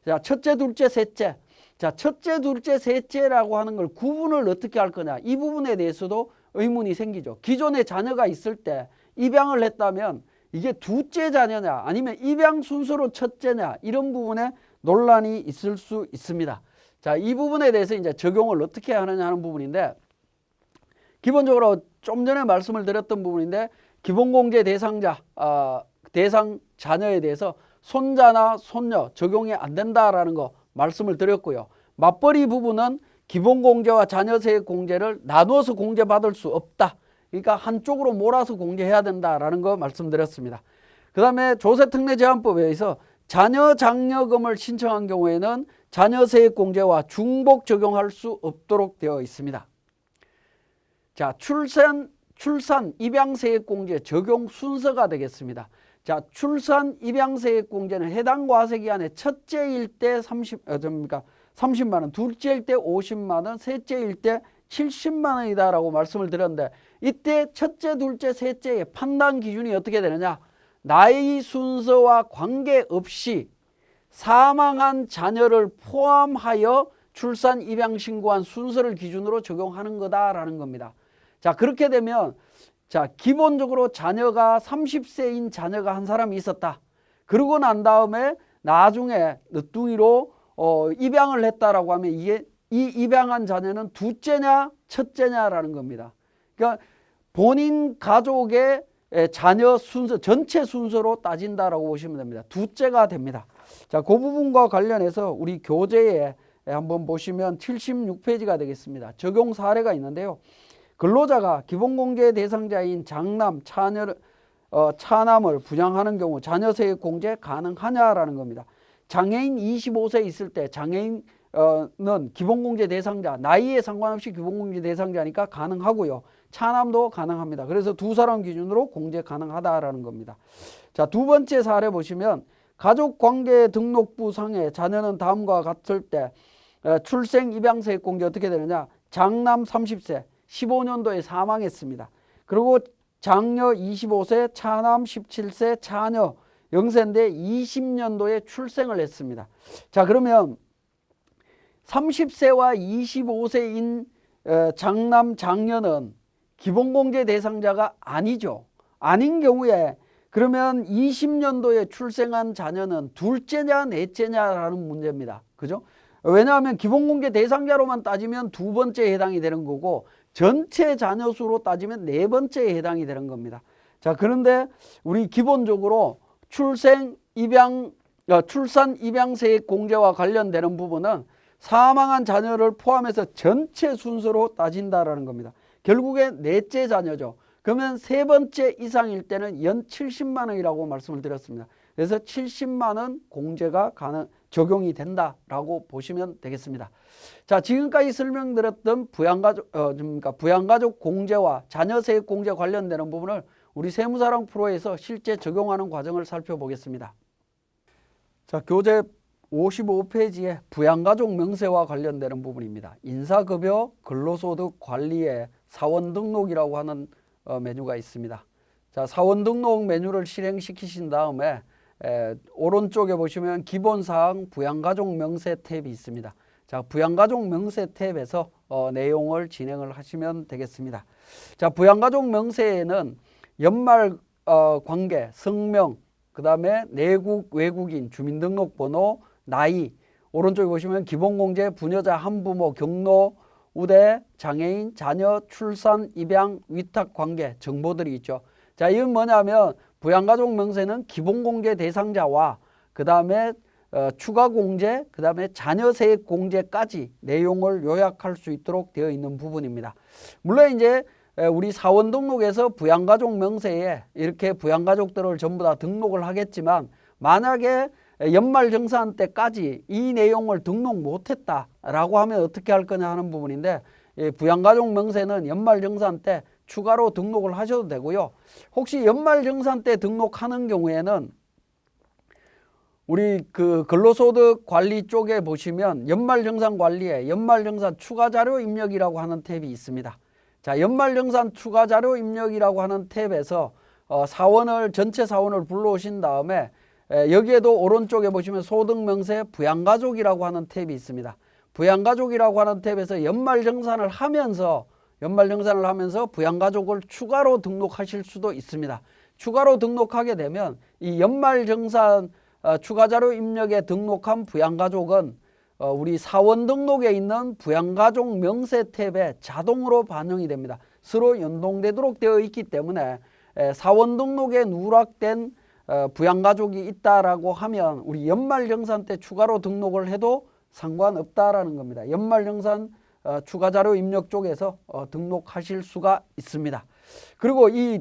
자, 첫째, 둘째, 셋째. 자, 첫째, 둘째, 셋째라고 하는 걸 구분을 어떻게 할 거냐. 이 부분에 대해서도 의문이 생기죠. 기존에 자녀가 있을 때 입양을 했다면 이게 둘째 자녀냐 아니면 입양 순서로 첫째냐 이런 부분에 논란이 있을 수 있습니다. 자, 이 부분에 대해서 이제 적용을 어떻게 하느냐 하는 부분인데 기본적으로 좀 전에 말씀을 드렸던 부분인데 기본공제 대상자, 대상 자녀에 대해서 손자나 손녀 적용이 안 된다라는 거 말씀을 드렸고요. 맞벌이 부부는 기본공제와 자녀세액공제를 나누어서 공제받을 수 없다. 그러니까 한쪽으로 몰아서 공제해야 된다라는 거 말씀드렸습니다. 그 다음에 조세특례제한법에 의해서 자녀 장려금을 신청한 경우에는 자녀세액공제와 중복 적용할 수 없도록 되어 있습니다. 자, 출산 입양세액공제 적용 순서가 되겠습니다. 자, 출산 입양세액공제는 해당 과세기간에 첫째일 때 30만 원, 둘째일 때 50만 원, 셋째일 때 70만 원이다라고 말씀을 드렸는데 이때 첫째, 둘째, 셋째의 판단 기준이 어떻게 되느냐? 나이 순서와 관계없이 사망한 자녀를 포함하여 출산 입양 신고한 순서를 기준으로 적용하는 거다라는 겁니다. 자, 그렇게 되면 자, 기본적으로 자녀가 30세인 자녀가 한 사람이 있었다. 그러고 난 다음에 나중에 늦둥이로 입양을 했다라고 하면 이게 이 입양한 자녀는 둘째냐 첫째냐라는 겁니다. 그러니까 본인 가족의 자녀 순서 전체 순서로 따진다라고 보시면 됩니다. 둘째가 됩니다. 자, 그 부분과 관련해서 우리 교재에 한번 보시면 76페이지가 되겠습니다. 적용 사례가 있는데요. 근로자가 기본공제 대상자인 장남, 차남을 부양하는 경우 자녀세액 공제 가능하냐라는 겁니다. 장애인 25세 있을 때 장애인은 기본공제 대상자, 나이에 상관없이 기본공제 대상자니까 가능하고요. 차남도 가능합니다. 그래서 두 사람 기준으로 공제 가능하다라는 겁니다. 자, 두 번째 사례 보시면 가족관계 등록부 상에 자녀는 다음과 같을 때 출생 입양세액 공제 어떻게 되느냐. 장남 30세 15년도에 사망했습니다. 그리고 장녀 25세, 차남 17세, 차녀 0세인데 20년도에 출생을 했습니다. 자, 그러면 30세와 25세인 장남, 장녀는 기본공제 대상자가 아니죠. 아닌 경우에 그러면 20년도에 출생한 자녀는 둘째냐 넷째냐라는 문제입니다. 그죠? 왜냐하면 기본공제 대상자로만 따지면 두 번째에 해당이 되는 거고 전체 자녀 수로 따지면 네 번째에 해당이 되는 겁니다. 자, 그런데 우리 기본적으로 출산 입양세액 공제와 관련되는 부분은 사망한 자녀를 포함해서 전체 순서로 따진다라는 겁니다. 결국에 넷째 자녀죠. 그러면 세 번째 이상일 때는 연 70만 원이라고 말씀을 드렸습니다. 그래서 70만 원 공제가 적용이 된다라고 보시면 되겠습니다. 자, 지금까지 설명드렸던 부양가족 공제와 자녀세액 공제 관련되는 부분을 우리 세무사랑 프로에서 실제 적용하는 과정을 살펴보겠습니다. 자, 교재 55페이지에 부양가족 명세와 관련되는 부분입니다. 인사급여 근로소득 관리의 사원 등록이라고 하는 메뉴가 있습니다. 자, 사원 등록 메뉴를 실행시키신 다음에 오른쪽에 보시면 기본사항 부양가족 명세 탭이 있습니다. 자, 부양가족 명세 탭에서 내용을 진행을 하시면 되겠습니다. 자, 부양가족 명세에는 연말 관계, 성명, 그 다음에 내국, 외국인, 주민등록번호, 나이, 오른쪽에 보시면 기본공제, 부녀자, 한부모, 경로, 우대, 장애인, 자녀, 출산, 입양, 위탁관계 정보들이 있죠. 자, 이건 뭐냐면 부양가족 명세는 기본공제 대상자와 그 다음에 추가공제, 그 다음에 자녀세액 공제까지 내용을 요약할 수 있도록 되어 있는 부분입니다. 물론 이제 우리 사원 등록에서 부양가족 명세에 이렇게 부양가족들을 전부 다 등록을 하겠지만 만약에 연말정산 때까지 이 내용을 등록 못했다라고 하면 어떻게 할 거냐 하는 부분인데 부양가족 명세는 연말정산 때 추가로 등록을 하셔도 되고요. 혹시 연말정산 때 등록하는 경우에는 우리 그 근로소득 관리 쪽에 보시면 연말정산 관리에 연말정산 추가자료 입력이라고 하는 탭이 있습니다. 자, 연말정산 추가자료 입력이라고 하는 탭에서 전체 사원을 불러오신 다음에 여기에도 오른쪽에 보시면 소득명세 부양가족이라고 하는 탭이 있습니다. 부양가족이라고 하는 탭에서 연말정산을 하면서 부양가족을 추가로 등록하실 수도 있습니다. 추가로 등록하게 되면 이 연말정산 추가자료 입력에 등록한 부양가족은 우리 사원 등록에 있는 부양가족 명세 탭에 자동으로 반영이 됩니다. 서로 연동되도록 되어 있기 때문에 사원 등록에 누락된 부양가족이 있다라고 하면 우리 연말정산 때 추가로 등록을 해도 상관없다라는 겁니다. 연말정산 추가자료 입력 쪽에서 등록하실 수가 있습니다. 그리고 이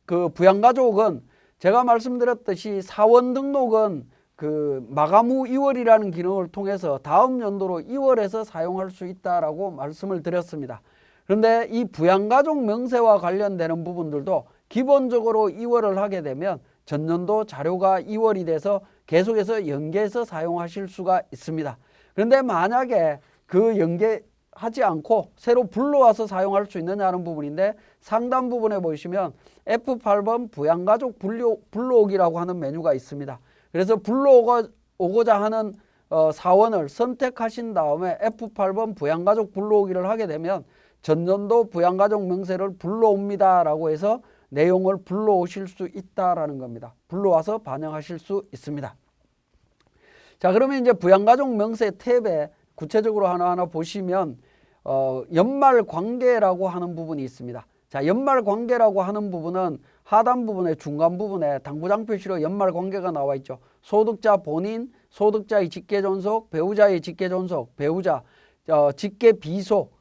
그 부양가족은 제가 말씀드렸듯이 사원 등록은 그 마감 후 2월이라는 기능을 통해서 다음 연도로 2월에서 사용할 수 있다라고 말씀을 드렸습니다. 그런데 이 부양가족 명세와 관련되는 부분들도 기본적으로 2월을 하게 되면 전년도 자료가 2월이 돼서 계속해서 연계해서 사용하실 수가 있습니다. 그런데 만약에 그 연계하지 않고 새로 불러와서 사용할 수 있느냐는 부분인데 상단 부분에 보시면 F8번 부양가족 불러오기라고 하는 메뉴가 있습니다. 그래서 불러오고자 하는 사원을 선택하신 다음에 F8번 부양가족 불러오기를 하게 되면 전년도 부양가족 명세를 불러옵니다라고 해서 내용을 불러오실 수 있다라는 겁니다. 불러와서 반영하실 수 있습니다. 자, 그러면 이제 부양가족 명세 탭에 구체적으로 하나하나 보시면 연말관계라고 하는 부분이 있습니다. 자, 연말관계라고 하는 부분은 하단 부분에 중간 부분에 당부장 표시로 연말관계가 나와 있죠. 소득자 본인, 소득자의 직계존속, 배우자의 직계존속, 배우자, 직계비속,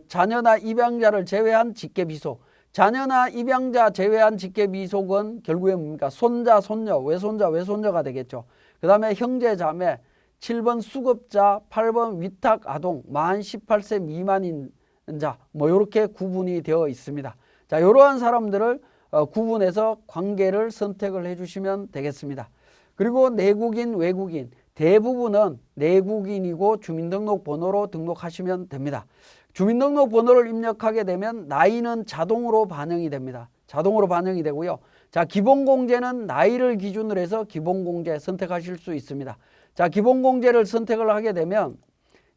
자녀나 입양자를 제외한 직계비속. 자녀나 입양자 제외한 직계비속은 결국에 뭡니까? 손자, 손녀, 외손자, 외손녀가 되겠죠. 그 다음에 형제, 자매, 7번 수급자, 8번 위탁 아동, 만 18세 미만인 자, 뭐 이렇게 구분이 되어 있습니다. 자, 이러한 사람들을 구분해서 관계를 선택을 해주시면 되겠습니다. 그리고 내국인, 외국인, 대부분은 내국인이고 주민등록번호로 등록하시면 됩니다. 주민등록번호를 입력하게 되면 나이는 자동으로 반영이 됩니다. 자동으로 반영이 되고요. 자, 기본공제는 나이를 기준으로 해서 기본공제 선택하실 수 있습니다. 자, 기본공제를 선택을 하게 되면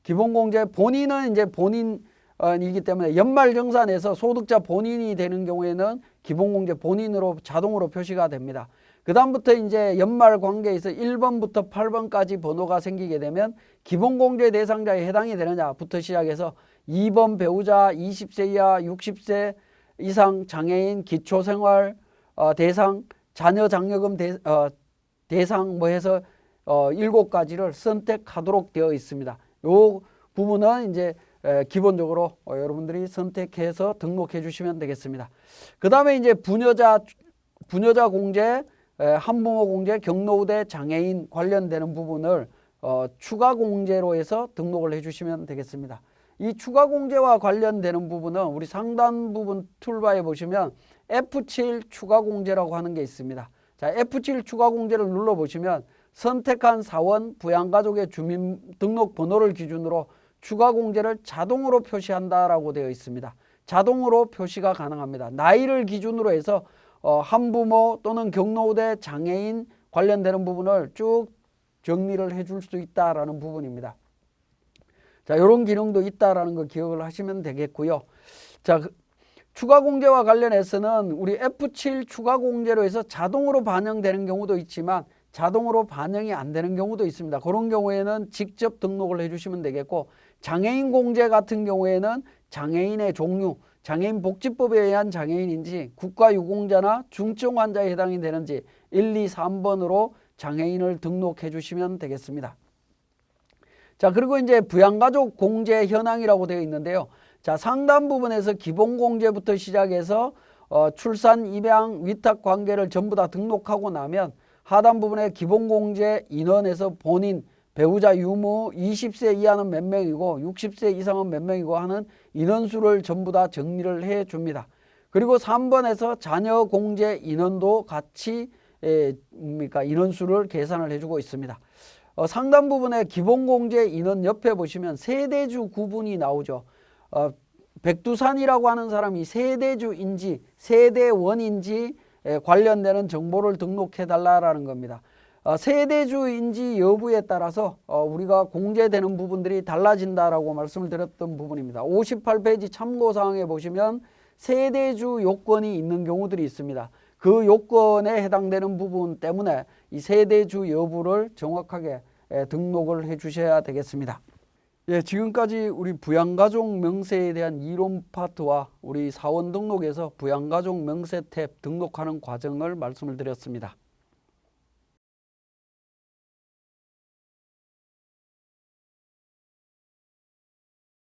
기본공제 본인은 이제 본인이기 때문에 연말정산에서 소득자 본인이 되는 경우에는 기본공제 본인으로 자동으로 표시가 됩니다. 그 다음부터 이제 연말 관계에서 1번부터 8번까지 번호가 생기게 되면 기본공제 대상자에 해당이 되느냐부터 시작해서 2번 배우자, 20세 이하, 60세 이상 장애인, 기초생활 대상, 자녀 장려금 대상 뭐 해서 7가지를 선택하도록 되어 있습니다. 요 부분은 이제 기본적으로 여러분들이 선택해서 등록해 주시면 되겠습니다. 그 다음에 이제 부녀자 공제, 한부모 공제, 경로우대 장애인 관련되는 부분을 추가 공제로 해서 등록을 해 주시면 되겠습니다. 이 추가 공제와 관련되는 부분은 우리 상단 부분 툴바에 보시면 F7 추가 공제라고 하는 게 있습니다. 자, F7 추가 공제를 눌러 보시면 선택한 사원 부양가족의 주민등록번호를 기준으로 추가 공제를 자동으로 표시한다라고 되어 있습니다. 자동으로 표시가 가능합니다. 나이를 기준으로 해서 한부모 또는 경로우대 장애인 관련되는 부분을 쭉 정리를 해줄 수 있다라는 부분입니다. 자, 이런 기능도 있다라는 거 기억을 하시면 되겠고요. 자, 추가 공제와 관련해서는 우리 F7 추가 공제로 해서 자동으로 반영되는 경우도 있지만 자동으로 반영이 안 되는 경우도 있습니다. 그런 경우에는 직접 등록을 해주시면 되겠고, 장애인 공제 같은 경우에는 장애인의 종류, 장애인 복지법에 의한 장애인인지 국가유공자나 중증 환자에 해당이 되는지 1, 2, 3번으로 장애인을 등록해 주시면 되겠습니다. 자, 그리고 이제 부양가족 공제 현황이라고 되어 있는데요. 자, 상단 부분에서 기본공제부터 시작해서 출산, 입양, 위탁 관계를 전부 다 등록하고 나면 하단 부분에 기본공제 인원에서 본인, 배우자, 유무, 20세 이하는 몇 명이고 60세 이상은 몇 명이고 하는 인원수를 전부 다 정리를 해 줍니다. 그리고 3번에서 자녀 공제 인원도 같이 인원수를 계산을 해주고 있습니다. 상단 부분에 기본공제 인원 옆에 보시면 세대주 구분이 나오죠. 백두산이라고 하는 사람이 세대주인지 세대원인지 관련되는 정보를 등록해 달라라는 겁니다. 세대주인지 여부에 따라서 우리가 공제되는 부분들이 달라진다라고 말씀을 드렸던 부분입니다. 58페이지 참고사항에 보시면 세대주 요건이 있는 경우들이 있습니다. 그 요건에 해당되는 부분 때문에 이 세대주 여부를 정확하게 등록을 해 주셔야 되겠습니다. 예, 지금까지 우리 부양가족 명세에 대한 이론 파트와 우리 사원 등록에서 부양가족 명세 탭 등록하는 과정을 말씀을 드렸습니다.